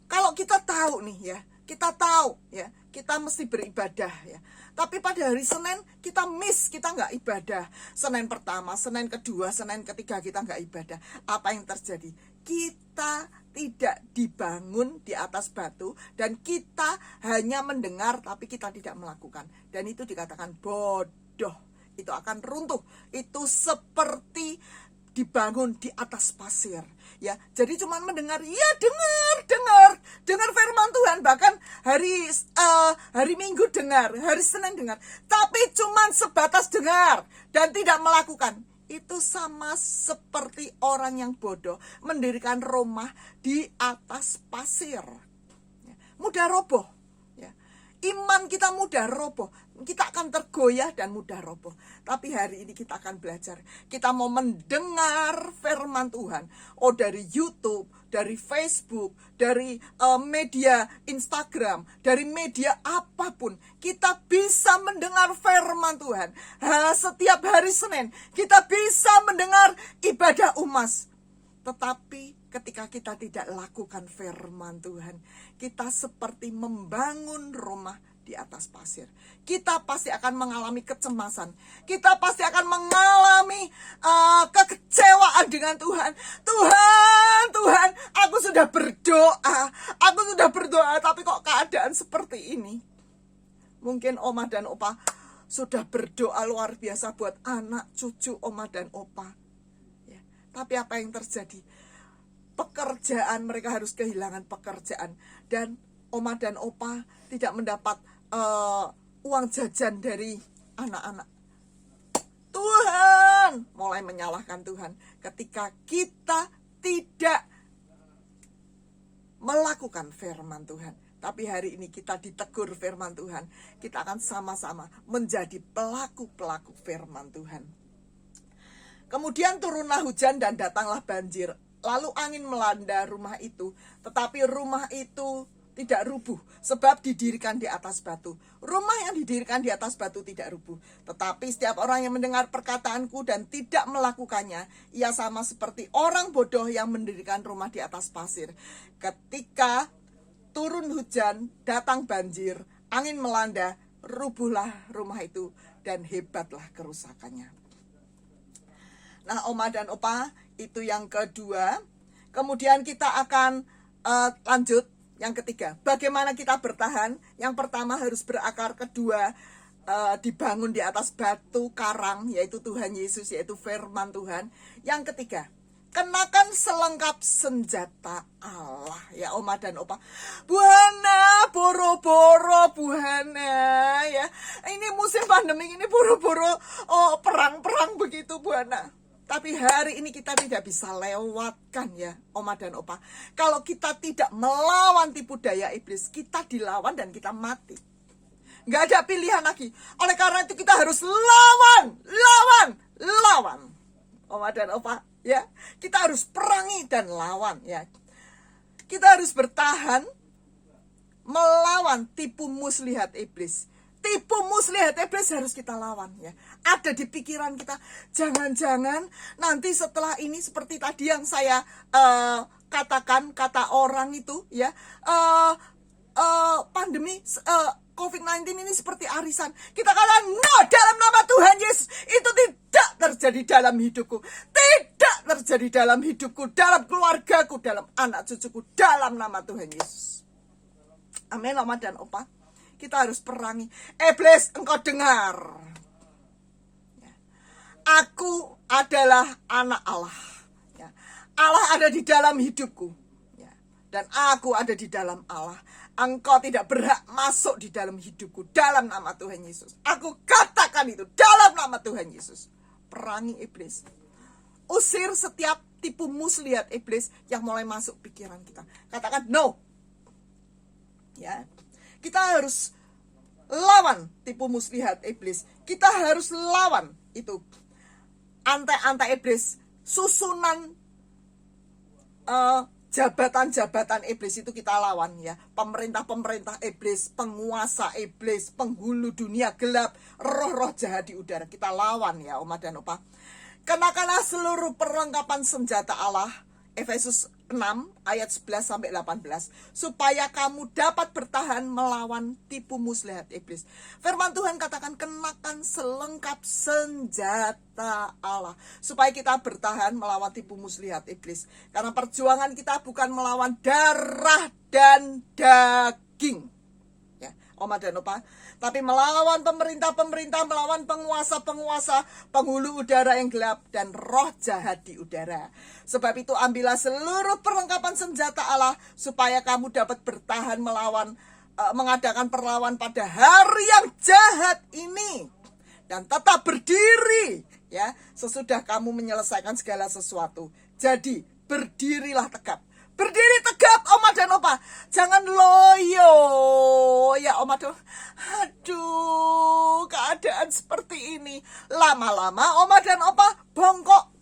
Kalau kita tahu nih ya, kita tahu ya, kita mesti beribadah ya. Tapi pada hari Senin kita miss, kita nggak ibadah. Senin pertama, Senin kedua, Senin ketiga kita nggak ibadah. Apa yang terjadi? Kita tidak dibangun di atas batu dan kita hanya mendengar tapi kita tidak melakukan. Dan itu dikatakan bodoh. Itu akan runtuh. Itu seperti dibangun di atas pasir. Ya, jadi cuma mendengar, ya dengar firman Tuhan, bahkan hari Minggu dengar, hari Senin dengar, tapi cuma sebatas dengar dan tidak melakukan. Itu sama seperti orang yang bodoh mendirikan rumah di atas pasir. Ya, mudah roboh. Ya, iman kita mudah roboh. Kita akan tergoyah dan mudah roboh. Tapi hari ini kita akan belajar. Kita mau mendengar firman Tuhan. Oh, dari YouTube, dari Facebook, dari media Instagram, dari media apapun. Kita bisa mendengar firman Tuhan. Setiap hari Senin kita bisa mendengar ibadah umas. Tetapi ketika kita tidak lakukan firman Tuhan, kita seperti membangun rumah di atas pasir. Kita pasti akan mengalami kecemasan. Kita pasti akan mengalami kekecewaan dengan Tuhan. Tuhan, aku sudah berdoa, tapi kok keadaan seperti ini. Mungkin Oma dan Opa sudah berdoa luar biasa buat anak, cucu Oma dan Opa. Ya, tapi apa yang terjadi? Pekerjaan, mereka harus kehilangan pekerjaan. Dan Oma dan Opa tidak mendapat uang jajan dari anak-anak. Tuhan mulai menyalahkan Tuhan ketika kita tidak melakukan firman Tuhan. Tapi hari ini kita ditegur firman Tuhan. Kita akan sama-sama menjadi pelaku-pelaku firman Tuhan. Kemudian turunlah hujan dan datanglah banjir. Lalu angin melanda rumah itu. Tetapi rumah itu tidak rubuh, sebab didirikan di atas batu. Rumah yang didirikan di atas batu tidak rubuh. Tetapi setiap orang yang mendengar perkataanku dan tidak melakukannya, ia sama seperti orang bodoh yang mendirikan rumah di atas pasir. Ketika turun hujan, datang banjir, angin melanda, rubuhlah rumah itu dan hebatlah kerusakannya. Nah, Oma dan Opa, itu yang kedua. Kemudian kita akan lanjut. Yang ketiga, bagaimana kita bertahan? Yang pertama harus berakar, kedua dibangun di atas batu karang, yaitu Tuhan Yesus, yaitu firman Tuhan. Yang ketiga, kenakan selengkap senjata Allah. Ya Oma dan Opa, Buana, boro-boro Buana ya. Ini musim pandemi ini boro-boro perang-perang begitu Buana. Tapi hari ini kita tidak bisa lewatkan ya Oma dan Opa. Kalau kita tidak melawan tipu daya iblis, kita dilawan dan kita mati. Nggak ada pilihan lagi. Oleh karena itu kita harus lawan. Oma dan Opa ya. Kita harus perangi dan lawan ya. Kita harus bertahan melawan tipu muslihat iblis. Tipu muslihat iblis harus kita lawan ya. Ada di pikiran kita, jangan-jangan nanti setelah ini seperti tadi yang saya katakan, kata orang itu ya, pandemi COVID-19 ini seperti arisan. Kita katakan no, dalam nama Tuhan Yesus, itu tidak terjadi dalam hidupku, tidak terjadi dalam hidupku, dalam keluargaku, dalam anak cucuku, dalam nama Tuhan Yesus. Amin Oma dan Opa. Kita harus perangi. Iblis, engkau dengar. Ya. Aku adalah anak Allah. Ya. Allah ada di dalam hidupku. Ya. Dan aku ada di dalam Allah. Engkau tidak berhak masuk di dalam hidupku. Dalam nama Tuhan Yesus. Aku katakan itu. Dalam nama Tuhan Yesus. Perangi iblis. Usir setiap tipu muslihat iblis yang mulai masuk pikiran kita. Katakan no. Ya. Kita harus lawan tipu muslihat iblis. Kita harus lawan itu antek-antek iblis. Susunan jabatan-jabatan iblis itu kita lawan ya. Pemerintah-pemerintah iblis, penguasa iblis, penghulu dunia gelap, roh-roh jahat di udara. Kita lawan ya Oma dan Opa. Kenakanlah seluruh perlengkapan senjata Allah. Efesus 6 ayat 11 sampai 18, supaya kamu dapat bertahan melawan tipu muslihat iblis. Firman Tuhan katakan kenakan selengkap senjata Allah, supaya kita bertahan melawan tipu muslihat iblis. Karena perjuangan kita bukan melawan darah dan daging, ya Oma dan Opa, tapi melawan pemerintah-pemerintah, melawan penguasa-penguasa, penghulu udara yang gelap, dan roh jahat di udara. Sebab itu ambillah seluruh perlengkapan senjata Allah, supaya kamu dapat bertahan mengadakan perlawan pada hari yang jahat ini, dan tetap berdiri, ya, sesudah kamu menyelesaikan segala sesuatu. Jadi berdirilah tegap. Berdiri tegap Oma dan Opa. Jangan loyo. Ya Oma dan aduh, keadaan seperti ini. Lama-lama Oma dan Opa bongkok,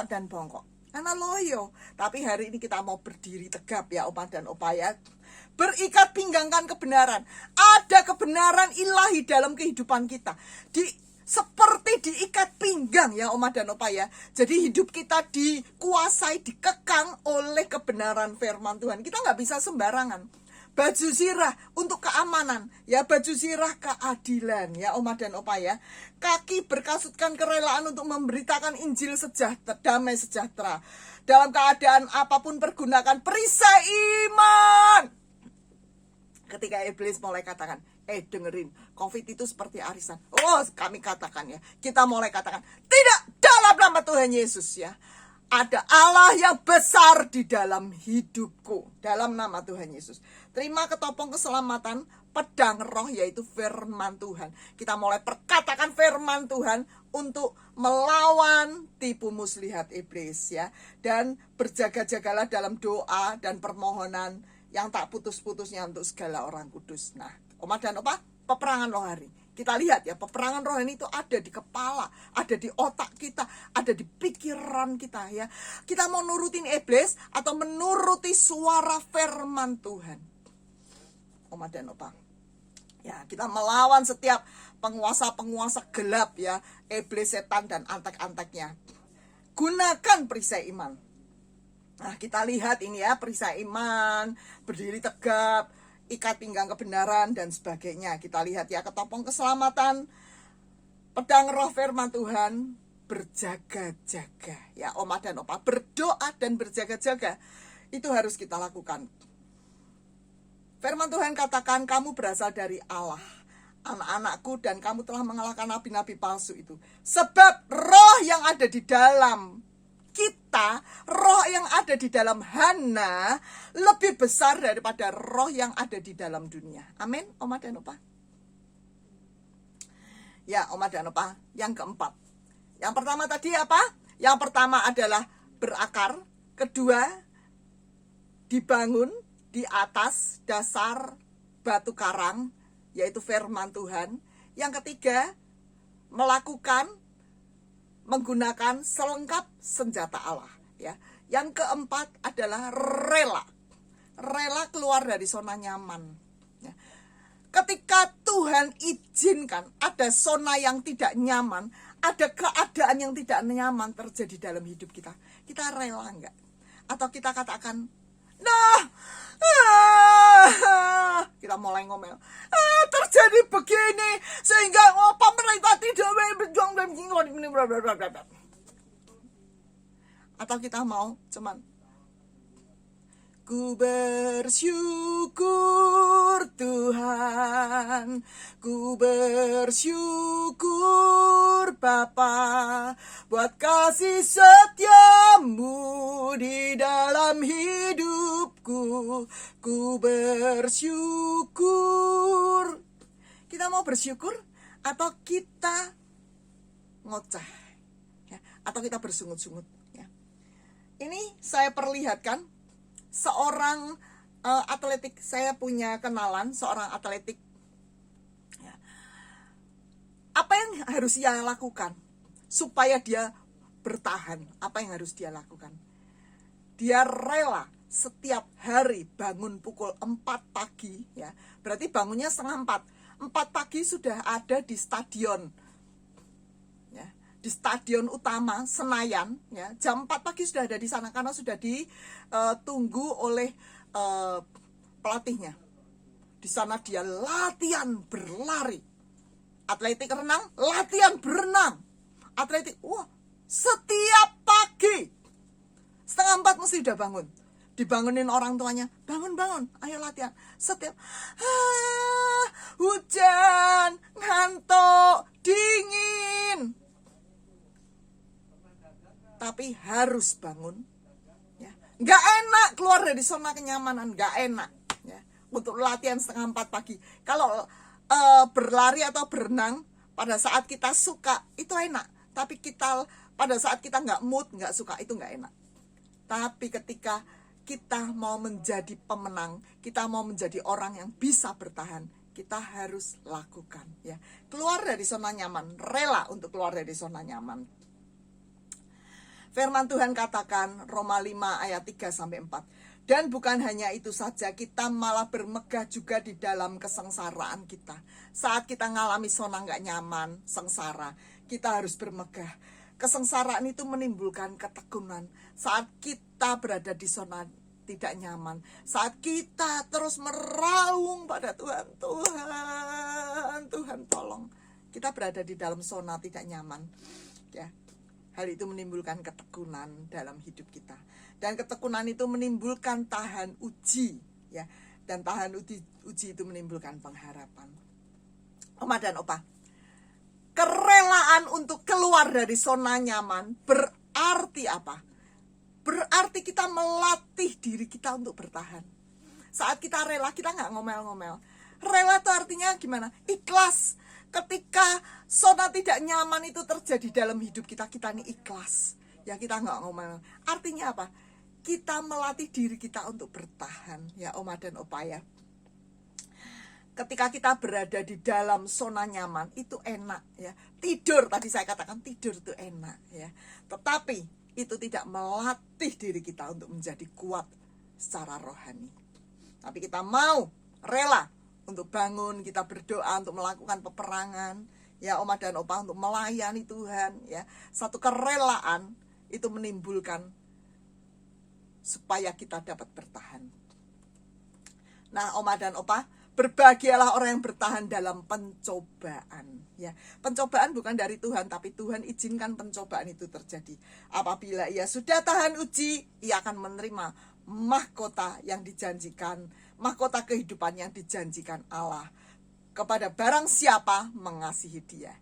dan bongkok. Karena loyo. Tapi hari ini kita mau berdiri tegap ya Oma dan Opa ya. Berikat pinggangkan kebenaran. Ada kebenaran ilahi dalam kehidupan kita. Seperti diikat pinggang ya Oma dan Opa ya. Jadi hidup kita dikuasai, dikekang oleh kebenaran firman Tuhan. Kita nggak bisa sembarangan. Baju zirah untuk keamanan, ya, baju zirah keadilan ya Oma dan Opa ya. Kaki berkasutkan kerelaan untuk memberitakan Injil sejahtera, damai sejahtera. Dalam keadaan apapun pergunakan perisai iman. Ketika iblis mulai katakan, dengerin, COVID itu seperti arisan. Oh, kami katakan ya, kita mulai katakan, tidak, dalam nama Tuhan Yesus ya. Ada Allah yang besar di dalam hidupku, dalam nama Tuhan Yesus. Terima ketopong keselamatan, pedang roh, yaitu firman Tuhan. Kita mulai perkatakan firman Tuhan untuk melawan tipu muslihat iblis ya. Dan berjaga-jagalah dalam doa dan permohonan yang tak putus-putusnya untuk segala orang kudus. Nah, Oma dan Opa, peperangan rohani. Kita lihat ya, peperangan rohani itu ada di kepala, ada di otak kita, ada di pikiran kita ya. Kita mau nurutin iblis atau menuruti suara firman Tuhan. Oma dan Opa. Ya, kita melawan setiap penguasa-penguasa gelap ya, iblis, setan dan antek-anteknya. Gunakan perisai iman. Nah, kita lihat ini ya, perisai iman, berdiri tegap, ikat pinggang kebenaran dan sebagainya. Kita lihat ya, ketopong keselamatan, pedang roh firman Tuhan, berjaga-jaga ya Oma dan Opa. Berdoa dan berjaga-jaga itu harus kita lakukan. Firman Tuhan katakan, kamu berasal dari Allah, anak-anakku, dan kamu telah mengalahkan nabi-nabi palsu itu. Sebab roh yang ada di dalam kita, roh yang ada di dalam Hana lebih besar daripada roh yang ada di dalam dunia. Amin, Oma dan Opa. Ya, Oma dan Opa, yang keempat. Yang pertama tadi apa? Yang pertama adalah berakar. Kedua, dibangun di atas dasar batu karang, yaitu firman Tuhan. Yang ketiga, menggunakan selengkap senjata Allah ya. Yang keempat adalah rela keluar dari zona nyaman ya. Ketika Tuhan izinkan ada zona yang tidak nyaman, ada keadaan yang tidak nyaman terjadi dalam hidup kita, kita rela enggak? Atau kita katakan, kita mulai ngomel, terjadi begini sehingga pemerintah tidak berjuang dan atau kita mau cuman, ku bersyukur Tuhan, ku bersyukur Bapa, buat kasih setiamu di dalam hidupku, ku bersyukur. Kita mau bersyukur atau kita ngoceh ya, atau kita bersungut-sungut ya. Ini saya perlihatkan seorang atletik. Saya punya kenalan seorang atletik ya. Apa yang harus dia lakukan supaya dia bertahan? Apa yang harus dia lakukan? Dia rela setiap hari bangun pukul 4 pagi ya. Berarti bangunnya setengah 4 pagi sudah ada di stadion ya. di stadion utama Senayan, ya, jam 4 pagi sudah ada di sana karena sudah ditunggu oleh pelatihnya. Di sana dia latihan berlari, atletik renang, latihan berenang, atletik, wah, setiap pagi 3:30 mesti udah bangun, dibangunin orang tuanya, bangun, ayo latihan. Setiap hujan, ngantuk, dingin, tapi harus bangun, ya. Nggak enak keluar dari zona kenyamanan, nggak enak, ya, untuk latihan 3:30 pagi. Kalau berlari atau berenang pada saat kita suka itu enak, tapi pada saat kita nggak mood, nggak suka, itu nggak enak. Tapi ketika kita mau menjadi pemenang, kita mau menjadi orang yang bisa bertahan, kita harus lakukan, ya. Keluar dari zona nyaman, rela untuk keluar dari zona nyaman. Firman Tuhan katakan, Roma 5 ayat 3-4. Dan bukan hanya itu saja, kita malah bermegah juga di dalam kesengsaraan kita. Saat kita ngalami zona nggak nyaman, sengsara, kita harus bermegah. Kesengsaraan itu menimbulkan ketekunan. Saat kita berada di zona tidak nyaman, saat kita terus meraung pada Tuhan, Tuhan tolong. Kita berada di dalam zona tidak nyaman, ya. Hal itu menimbulkan ketekunan dalam hidup kita. Dan ketekunan itu menimbulkan tahan uji, ya. Dan tahan uji itu menimbulkan pengharapan. Oma dan Opa, kerelaan untuk keluar dari zona nyaman berarti apa? Berarti kita melatih diri kita untuk bertahan. Saat kita rela, kita nggak ngomel-ngomel. Rela itu artinya gimana? Ikhlas. Ketika zona tidak nyaman itu terjadi dalam hidup kita, kita ini ikhlas. Ya, kita nggak ngomel. Artinya apa? Kita melatih diri kita untuk bertahan. Ya, Oma dan Opa, ya. Ketika kita berada di dalam zona nyaman, itu enak, ya. Tidur, tadi saya katakan tidur itu enak, ya. Tetapi itu tidak melatih diri kita untuk menjadi kuat secara rohani. Tapi kita mau rela untuk bangun, kita berdoa untuk melakukan peperangan, ya Oma dan Opa, untuk melayani Tuhan, ya. Satu kerelaan itu menimbulkan supaya kita dapat bertahan. Nah, Oma dan Opa, berbahagialah orang yang bertahan dalam pencobaan, ya. Pencobaan bukan dari Tuhan, tapi Tuhan izinkan pencobaan itu terjadi. Apabila ia sudah tahan uji, ia akan menerima mahkota yang dijanjikan, mahkota kehidupan yang dijanjikan Allah kepada barang siapa mengasihi dia.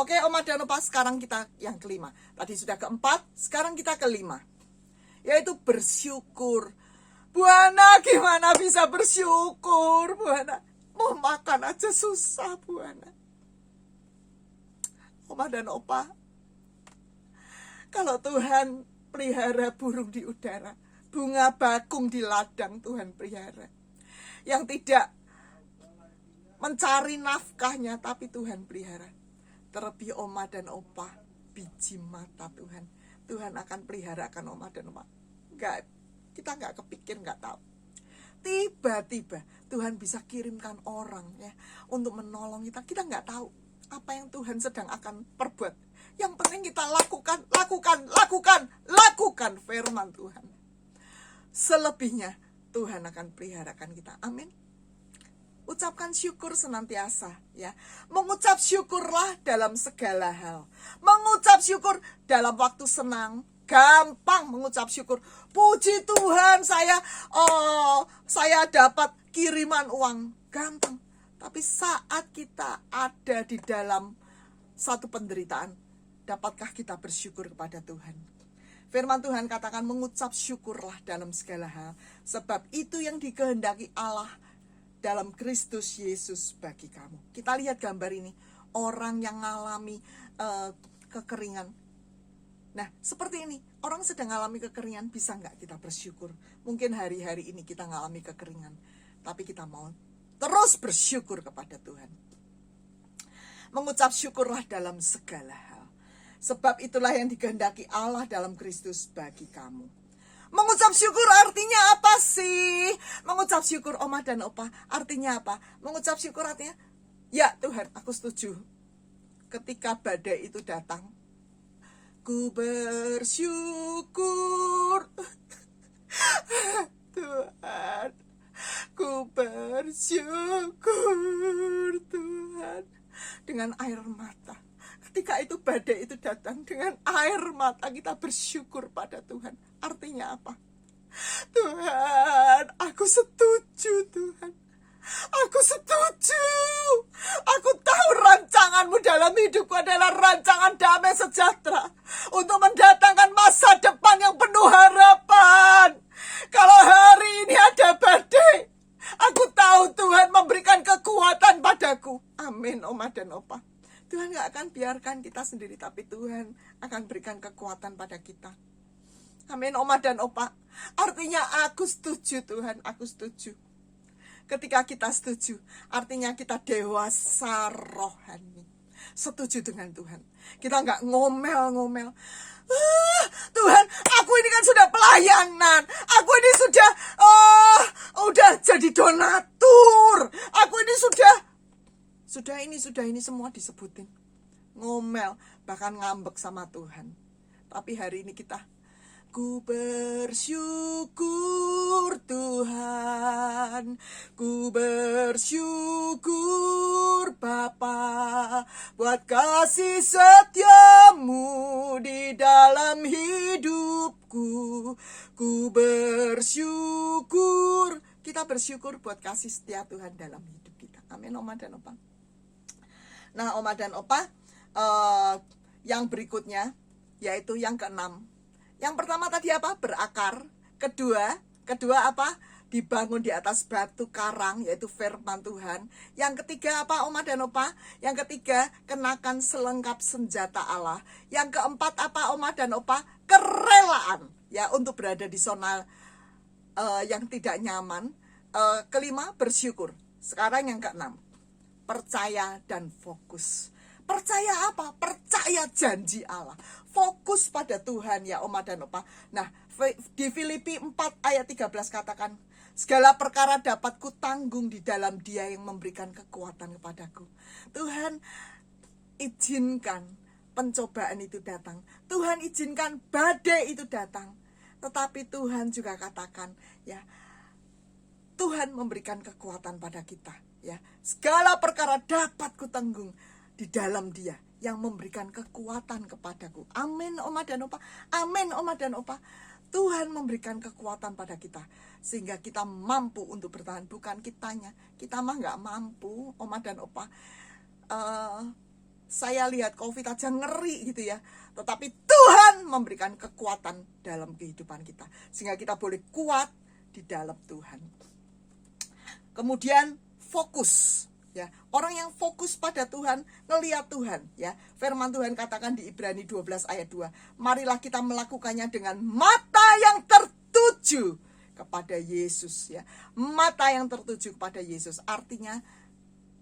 Oke, Oma dan Opa, sekarang kita yang kelima. Tadi sudah keempat, sekarang kita kelima, yaitu bersyukur. Bu Ana, gimana bisa bersyukur, Bu Ana? Mau makan aja susah, Bu Ana. Oma dan Opa, kalau Tuhan pelihara burung di udara, bunga bakung di ladang Tuhan pelihara, yang tidak mencari nafkahnya, tapi Tuhan pelihara. Terlebih Oma dan Opa, biji mata Tuhan akan peliharakan Oma dan Opa. Kita nggak kepikir, nggak tahu. Tiba-tiba Tuhan bisa kirimkan orang, ya, untuk menolong kita. Kita nggak tahu apa yang Tuhan sedang akan perbuat. Yang penting kita lakukan firman Tuhan. Selebihnya Tuhan akan peliharakan kita. Amin. Ucapkan syukur senantiasa, ya. Mengucap syukurlah dalam segala hal. Mengucap syukur dalam waktu senang, gampang mengucap syukur. Puji Tuhan, saya dapat kiriman uang, gampang. Tapi saat kita ada di dalam satu penderitaan, dapatkah kita bersyukur kepada Tuhan? Firman Tuhan katakan, mengucap syukurlah dalam segala hal, sebab itu yang dikehendaki Allah dalam Kristus Yesus bagi kamu. Kita lihat gambar ini, orang yang mengalami kekeringan. Nah, seperti ini, orang sedang mengalami kekeringan, bisa nggak kita bersyukur? Mungkin hari-hari ini kita mengalami kekeringan, tapi kita mau terus bersyukur kepada Tuhan. Mengucap syukurlah dalam segala hal, sebab itulah yang dikehendaki Allah dalam Kristus bagi kamu. Mengucap syukur artinya apa sih? Mengucap syukur, Oma dan Opa, artinya apa? Mengucap syukur artinya, ya Tuhan, aku setuju. Ketika badai itu datang, ku bersyukur. Tuhan, ku bersyukur Tuhan. Dengan air mata. Ketika itu badai itu datang, dengan air mata kita bersyukur pada Tuhan. Artinya apa? Tuhan, aku setuju Tuhan. Aku setuju. Aku tahu rancangan-Mu dalam hidupku adalah rancangan damai sejahtera. Untuk mendatangkan masa depan yang penuh harapan. Kalau hari ini ada badai, aku tahu Tuhan memberikan kekuatan padaku. Amin, Oma dan Opa. Tuhan gak akan biarkan kita sendiri, tapi Tuhan akan berikan kekuatan pada kita. Amin, Oma dan Opa. Artinya aku setuju Tuhan, aku setuju. Ketika kita setuju, artinya kita dewasa rohani. Setuju dengan Tuhan. Kita gak ngomel-ngomel. Tuhan, aku ini kan sudah pelayanan. Aku ini udah jadi donatur. Aku ini sudah ini semua disebutin. Ngomel, bahkan ngambek sama Tuhan. Tapi hari ini kita, ku bersyukur Tuhan, ku bersyukur Bapa, buat kasih setiamu di dalam hidupku. Ku bersyukur. Kita bersyukur buat kasih setia Tuhan dalam hidup kita. Amin, Oma dan Opa. Nah, Oma dan Opa, yang berikutnya yaitu yang keenam. Yang pertama tadi apa? Berakar. Kedua apa? Dibangun di atas batu karang, yaitu firman Tuhan. Yang ketiga apa, Oma dan Opa? Yang ketiga, kenakan selengkap senjata Allah. Yang keempat apa, Oma dan Opa? Kerelaan, ya, untuk berada di zona yang tidak nyaman. Kelima, bersyukur. Sekarang yang keenam, percaya dan fokus. Percaya apa? Percaya janji Allah. Fokus pada Tuhan, ya Oma dan Opa. Nah, di Filipi 4 ayat 13 katakan, segala perkara dapat kutanggung di dalam Dia yang memberikan kekuatan kepadaku. Tuhan izinkan pencobaan itu datang. Tuhan izinkan badai itu datang. Tetapi Tuhan juga katakan, ya, Tuhan memberikan kekuatan pada kita, ya. Segala perkara dapat kutanggung di dalam Dia yang memberikan kekuatan kepadaku. Amin, Oma dan Opa. Amin, Oma dan Opa. Tuhan memberikan kekuatan pada kita sehingga kita mampu untuk bertahan. Bukan kitanya, kita mah nggak mampu, Oma dan Opa. Saya lihat COVID aja ngeri gitu ya. Tetapi Tuhan memberikan kekuatan dalam kehidupan kita sehingga kita boleh kuat di dalam Tuhan. Kemudian fokus, ya. Orang yang fokus pada Tuhan, ngelihat Tuhan, ya. Firman Tuhan katakan di Ibrani 12 ayat 2, marilah kita melakukannya dengan mata yang tertuju kepada Yesus, ya. Mata yang tertuju kepada Yesus artinya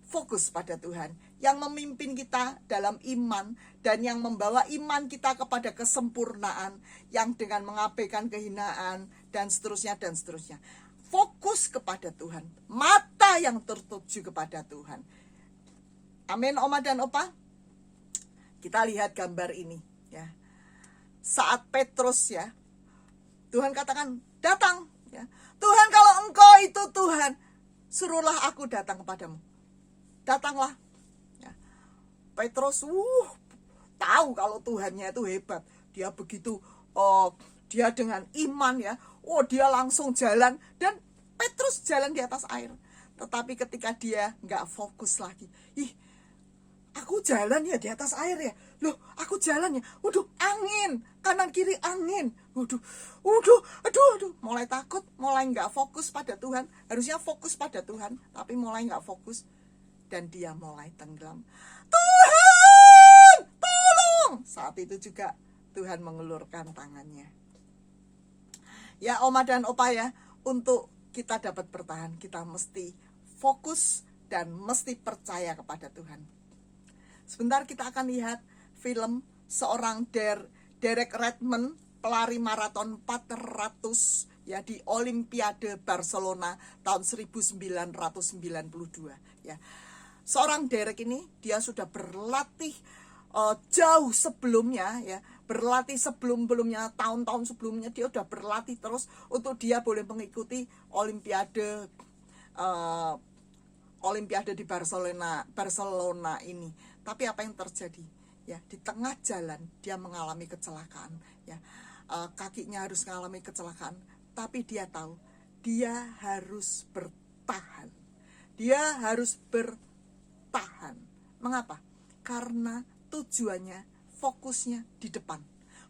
fokus pada Tuhan yang memimpin kita dalam iman dan yang membawa iman kita kepada kesempurnaan, yang dengan mengabaikan kehinaan dan seterusnya dan seterusnya. Fokus kepada Tuhan, mata yang tertuju kepada Tuhan. Amin, Oma dan Opa. Kita lihat gambar ini, ya. Saat Petrus, ya, Tuhan katakan, datang, ya. Tuhan, kalau Engkau itu Tuhan, suruhlah aku datang kepadamu. Datanglah, ya. Petrus tahu kalau Tuhannya itu hebat. Dia begitu, dia dengan iman, ya. Dia langsung jalan, dan Petrus jalan di atas air. Tetapi ketika dia nggak fokus lagi, aku jalan ya di atas air ya. Loh, aku jalan ya. Angin, kanan kiri angin. Aduh. Mulai takut, mulai nggak fokus pada Tuhan. Harusnya fokus pada Tuhan, tapi mulai nggak fokus. Dan dia mulai tenggelam. Tuhan, tolong. Saat itu juga Tuhan mengulurkan tangannya. Ya, Oma dan Opa, ya, untuk kita dapat bertahan, kita mesti fokus dan mesti percaya kepada Tuhan. Sebentar kita akan lihat film seorang Derek Redmond, pelari maraton 400, ya, di Olimpiade Barcelona tahun 1992, ya. Seorang Derek ini dia sudah berlatih jauh sebelumnya, ya, berlatih sebelum-belumnya, tahun-tahun sebelumnya dia udah berlatih terus untuk dia boleh mengikuti Olimpiade Olimpiade di Barcelona ini. Tapi apa yang terjadi? Ya, di tengah jalan dia mengalami kecelakaan. Ya, kakinya harus mengalami kecelakaan. Tapi dia tahu dia harus bertahan. Dia harus bertahan. Mengapa? Karena tujuannya, fokusnya di depan.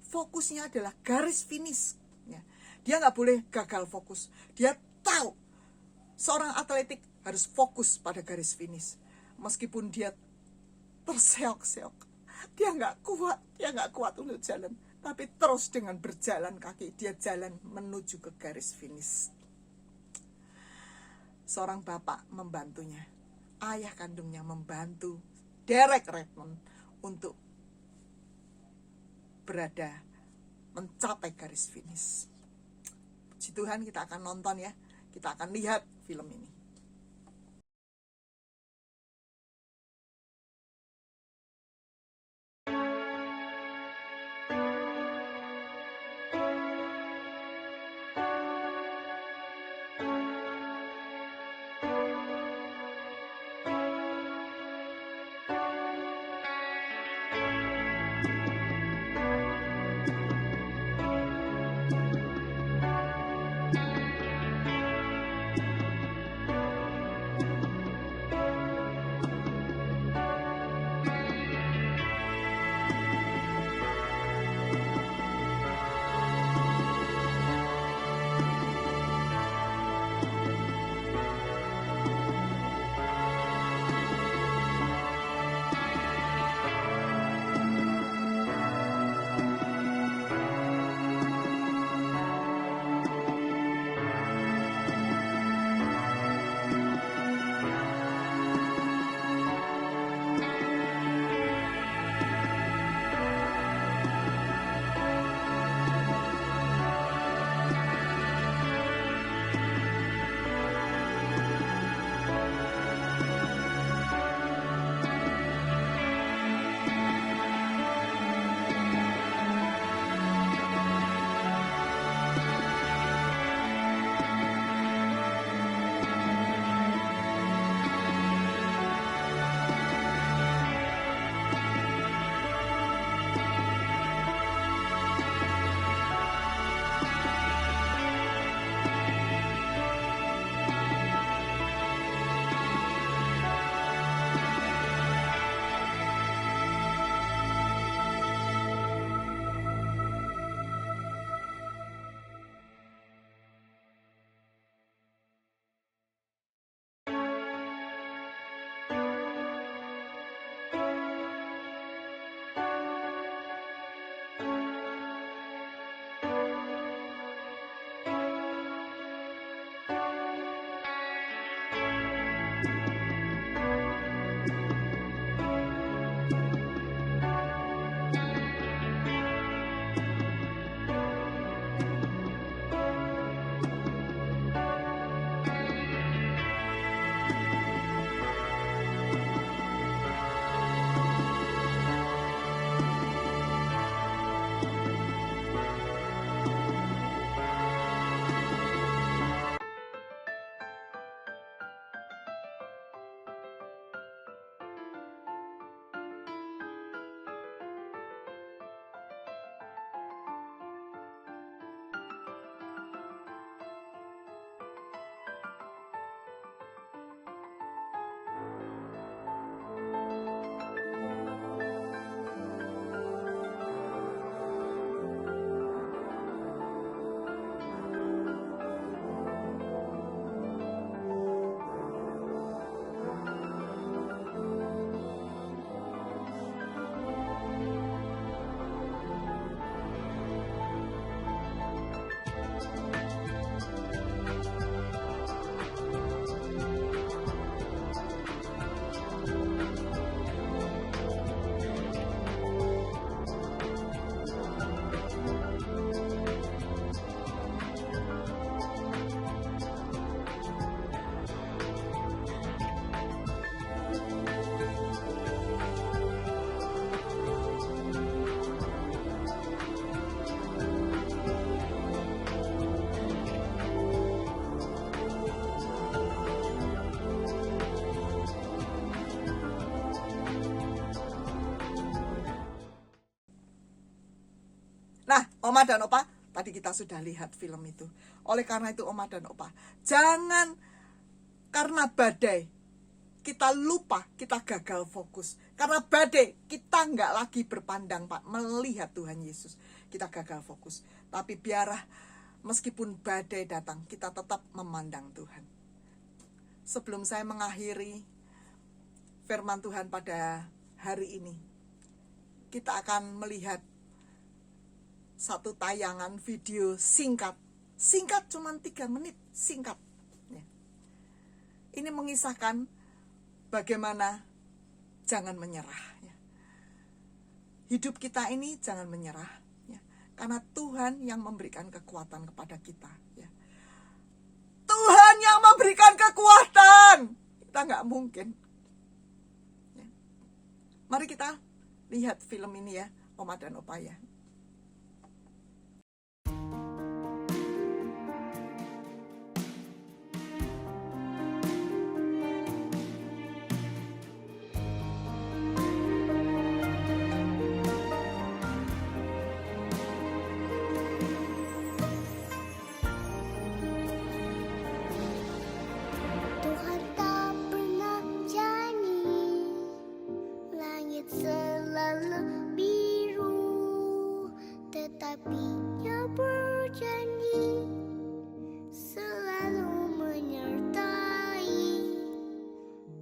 Fokusnya adalah garis finish. Ya. Dia nggak boleh gagal fokus. Dia tahu seorang atletik harus fokus pada garis finish. Meskipun dia terseok-seok, dia nggak kuat untuk jalan. Tapi terus dengan berjalan kaki, dia jalan menuju ke garis finish. Seorang bapak membantunya. Ayah kandungnya membantu Derek Redmond untuk berada mencapai garis finish. Puji Tuhan, kita akan nonton ya. Kita akan lihat film ini. Oma dan Opa, tadi kita sudah lihat film itu. Oleh karena itu Oma dan Opa, jangan karena badai kita lupa, kita gagal fokus. Karena badai kita nggak lagi berpandang Pak, melihat Tuhan Yesus. Kita gagal fokus. Tapi biarlah meskipun badai datang, kita tetap memandang Tuhan. Sebelum saya mengakhiri firman Tuhan pada hari ini, kita akan melihat satu tayangan video singkat cuma 3 menit, singkat. Ini mengisahkan bagaimana jangan menyerah. Hidup kita ini jangan menyerah, karena Tuhan yang memberikan kekuatan kepada kita. Tuhan yang memberikan kekuatan, kita nggak mungkin. Mari kita lihat film ini ya, Oma dan Opa ya. Tuhan tak pernah janji langit selalu biru, tetapi Dia berjanji selalu menyertai.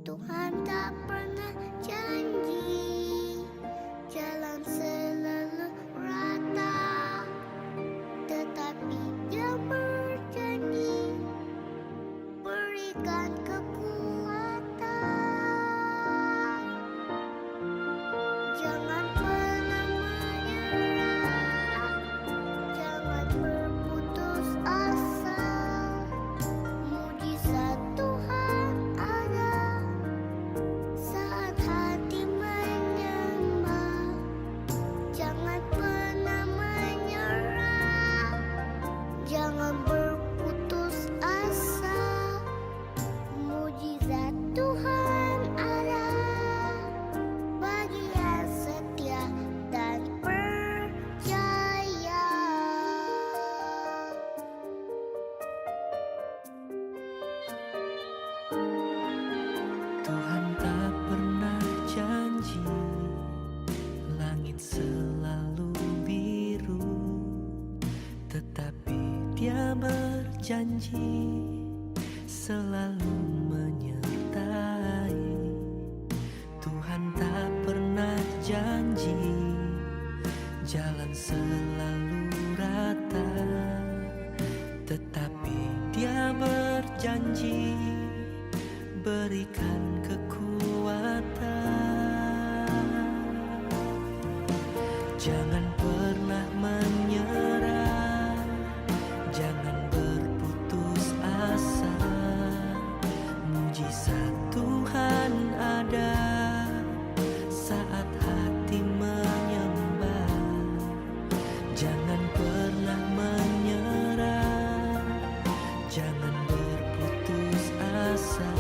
Tuhan tak pernah janji jalan selalu rata, tetapi Dia berjanji berikan kekuatan. Jangan pernah menyerah, jangan berputus asa. Mujizat Tuhan ada saat hati menyembah. Jangan pernah menyerah, jangan berputus asa. Mujizat Tuhan ada bagi yang setia dan percaya. Tuhan tak pernah janji langit selalu biru, tetapi Dia berjanji selalu menyertai. Tuhan tak pernah janji jalan selalu rata, tetapi Dia berjanji berikan kekuatan. Jangan pernah menyerah, jangan berputus asa. Mujizat Tuhan ada saat hati menyembah. Jangan pernah menyerah, jangan berputus asa.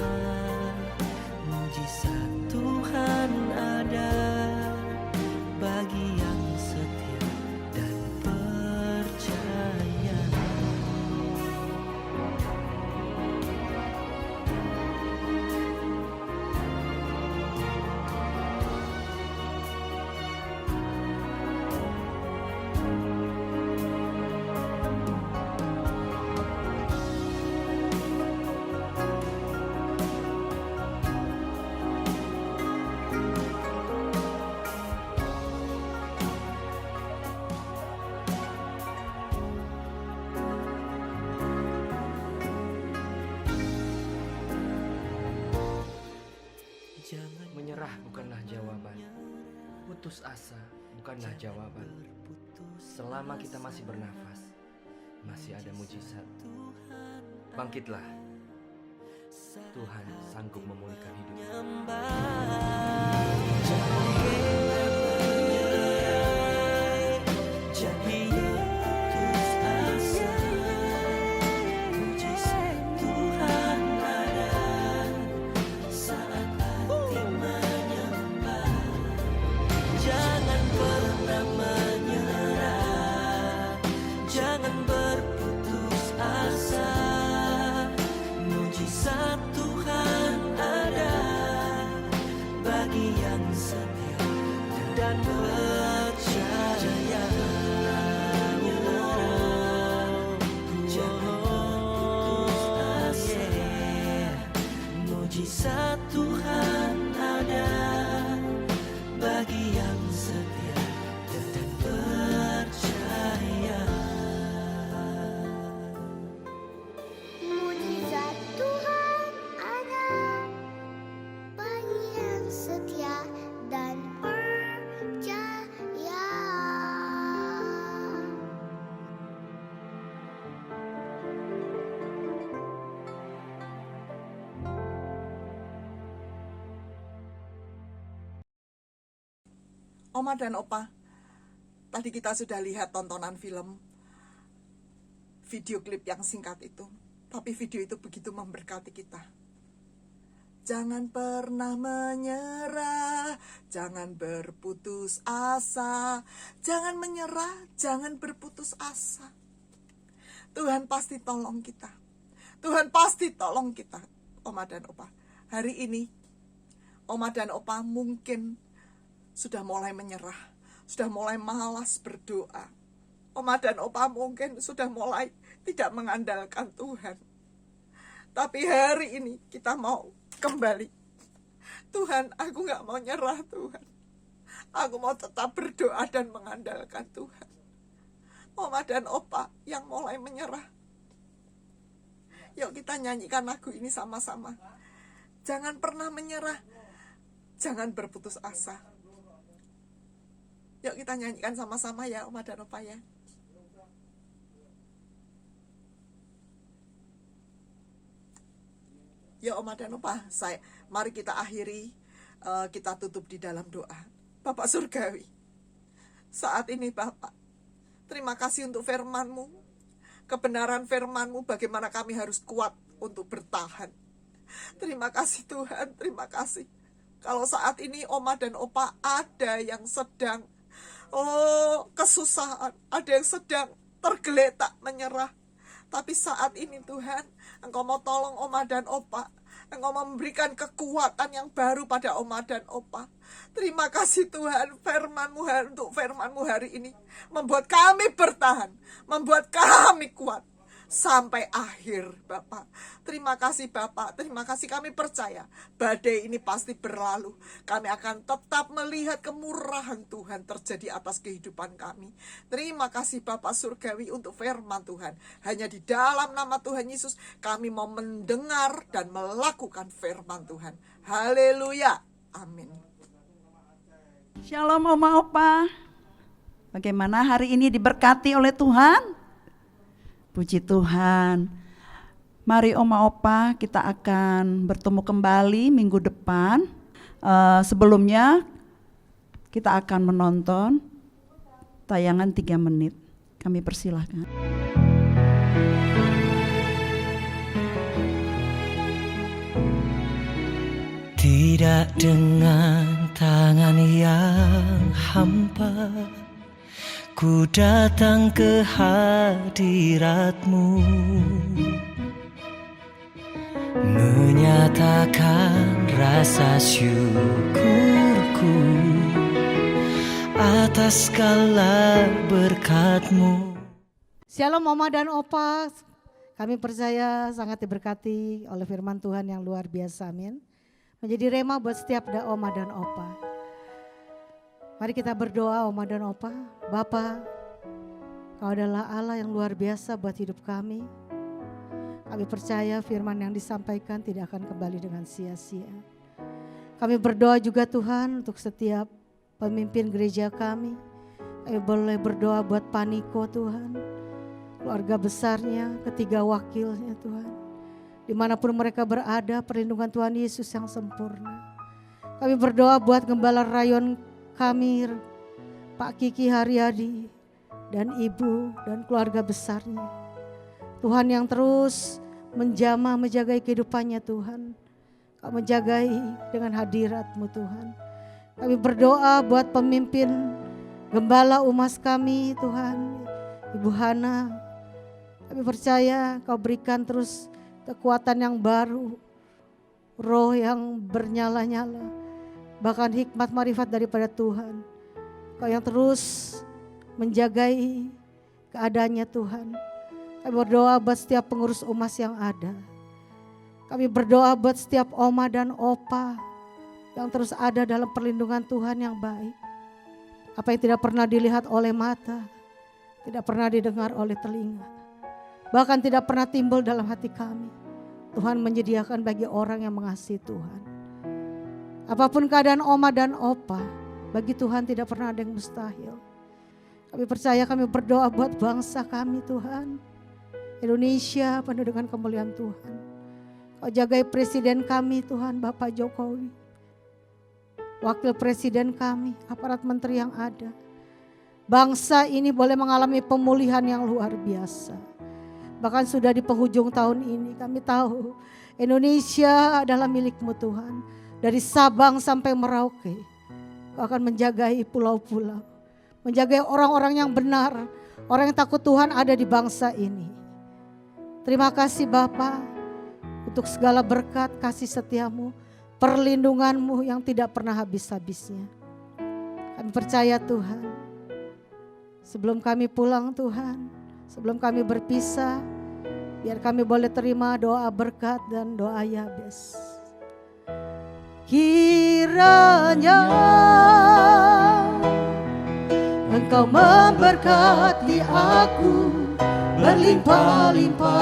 Mujizat Tuhan ada bagi yang setia dan percaya. Menyerah bukanlah jawaban, putus asa bukanlah jawaban. Selama kita masih bernafas, masih ada mujizat. Bangkitlah, Tuhan sanggup memulihkan hidup. yang setia dan percaya. Jangan putus asa, mujizat Tuhan ada bagi yang setia dan percaya. Mujizat Tuhan ada bagi yang setia dan percaya. Oma dan Opa, tadi kita sudah lihat tontonan film, video klip yang singkat itu. Tapi video itu begitu memberkati kita. Jangan pernah menyerah, jangan berputus asa. Jangan menyerah, jangan berputus asa. Tuhan pasti tolong kita. Tuhan pasti tolong kita, Oma dan Opa. Hari ini, Oma dan Opa mungkin sudah mulai menyerah, sudah mulai malas berdoa. Oma dan Opa mungkin sudah mulai tidak mengandalkan Tuhan. Tapi hari ini kita mau kembali. Tuhan, aku gak mau nyerah Tuhan. Aku mau tetap berdoa dan mengandalkan Tuhan. Oma dan Opa yang mulai menyerah. Yuk kita nyanyikan lagu ini sama-sama. Jangan pernah menyerah, jangan berputus asa. Yuk kita nyanyikan sama-sama ya Oma dan Opa ya. Ya Oma dan Opa, mari kita akhiri, kita tutup di dalam doa. Bapak Surgawi, saat ini Bapak, terima kasih untuk firman-Mu, kebenaran firman-Mu, bagaimana kami harus kuat untuk bertahan. Terima kasih Tuhan, terima kasih. Kalau saat ini Oma dan Opa ada yang sedang kesusahan, ada yang sedang tergeletak menyerah. Tapi saat ini Tuhan, Engkau mau tolong Oma dan Opa. Engkau memberikan kekuatan yang baru pada Oma dan Opa. Terima kasih Tuhan, untuk firman-Mu hari ini membuat kami bertahan, membuat kami kuat sampai akhir Bapak. Terima kasih Bapak, terima kasih, kami percaya badai ini pasti berlalu. Kami akan tetap melihat kemurahan Tuhan terjadi atas kehidupan kami. Terima kasih Bapak Surgawi untuk firman Tuhan. Hanya di dalam nama Tuhan Yesus kami mau mendengar dan melakukan firman Tuhan. Haleluya, amin. Shalom Oma Opa. Bagaimana hari ini diberkati oleh Tuhan? Puji Tuhan. Mari Oma Opa, kita akan bertemu kembali minggu depan. Sebelumnya kita akan menonton tayangan 3 menit. Kami persilahkan. Tidak dengan tangan yang hampa, ku datang ke hadirat-Mu, menyatakan rasa syukurku atas segala berkat-Mu. Shalom Oma dan Opa, kami percaya sangat diberkati oleh firman Tuhan yang luar biasa, amin. Menjadi rema buat setiap Oma dan Opa. Mari kita berdoa Oma dan Opa. Bapa, Kau adalah Allah yang luar biasa buat hidup kami. Kami percaya firman yang disampaikan tidak akan kembali dengan sia-sia. Kami berdoa juga Tuhan untuk setiap pemimpin gereja kami. Kami boleh berdoa buat Paniko Tuhan, keluarga besarnya, ketiga wakilnya Tuhan. Dimanapun mereka berada, perlindungan Tuhan Yesus yang sempurna. Kami berdoa buat Gembala Rayon kami, Pak Kiki Haryadi, dan Ibu dan keluarga besarnya. Tuhan yang terus menjamah, menjagai kehidupannya Tuhan. Kau menjagai dengan hadirat-Mu Tuhan. Kami berdoa buat pemimpin Gembala Umas kami Tuhan, Ibu Hana. Kami percaya Kau berikan terus kekuatan yang baru, roh yang bernyala-nyala, bahkan hikmat marifat daripada Tuhan. Kau yang terus menjagai keadaannya Tuhan. Kami berdoa buat setiap pengurus umas yang ada. Kami berdoa buat setiap oma dan opa yang terus ada dalam perlindungan Tuhan yang baik. Apa yang tidak pernah dilihat oleh mata, tidak pernah didengar oleh telinga, bahkan tidak pernah timbul dalam hati kami, Tuhan menyediakan bagi orang yang mengasihi Tuhan. Apapun keadaan oma dan opa, bagi Tuhan tidak pernah ada yang mustahil. Kami percaya, kami berdoa buat bangsa kami Tuhan. Indonesia penuh dengan kemuliaan Tuhan. Kau jagai presiden kami Tuhan, Bapak Jokowi. Wakil presiden kami, aparat menteri yang ada. Bangsa ini boleh mengalami pemulihan yang luar biasa. Bahkan sudah di penghujung tahun ini kami tahu Indonesia adalah milik-Mu Tuhan. Dari Sabang sampai Merauke, Kau akan menjagai pulau-pulau. Menjagai orang-orang yang benar, orang yang takut Tuhan ada di bangsa ini. Terima kasih Bapa untuk segala berkat kasih setiamu, perlindunganmu yang tidak pernah habis-habisnya. Kami percaya Tuhan, sebelum kami pulang Tuhan, sebelum kami berpisah, biar kami boleh terima doa berkat dan doa Yabes. Kiranya Engkau memberkati aku berlimpah-limpah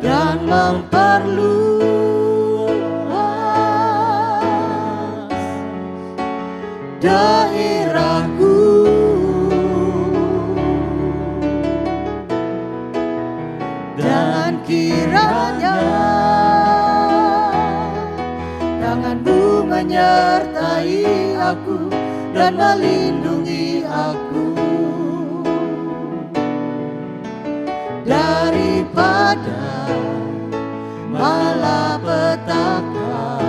dan memperluas daerahku, dan kiranya tangan-Mu menyertai aku dan melindungi aku daripada malapetaka,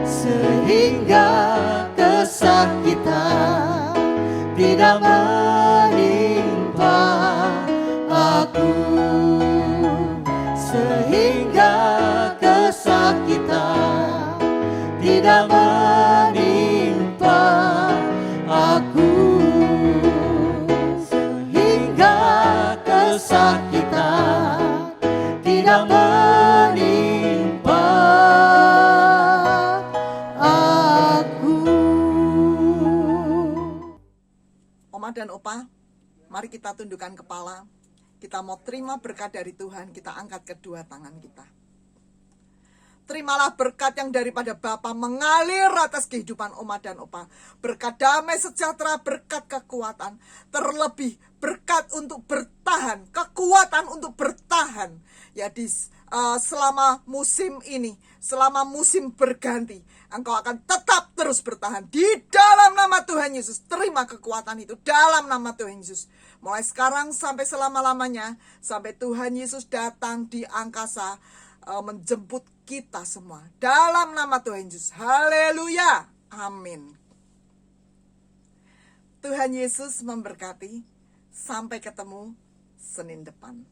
sehingga kesakitan tidak menimpa aku, sehingga kesakitan tidak menimpa aku, sehingga kesakitan tidak menimpa aku. Oma dan Opa, mari kita tundukkan kepala. Kita mau terima berkat dari Tuhan, kita angkat kedua tangan kita. Terimalah berkat yang daripada Bapa mengalir atas kehidupan Oma dan Opa. Berkat damai sejahtera, berkat kekuatan. Terlebih berkat untuk bertahan, kekuatan untuk bertahan. Ya selama musim ini, selama musim berganti, engkau akan tetap terus bertahan. Di dalam nama Tuhan Yesus, terima kekuatan itu dalam nama Tuhan Yesus. Mulai sekarang sampai selama-lamanya, sampai Tuhan Yesus datang di angkasa, menjemput kita semua. Dalam nama Tuhan Yesus. Haleluya. Amin. Tuhan Yesus memberkati. Sampai ketemu Senin depan.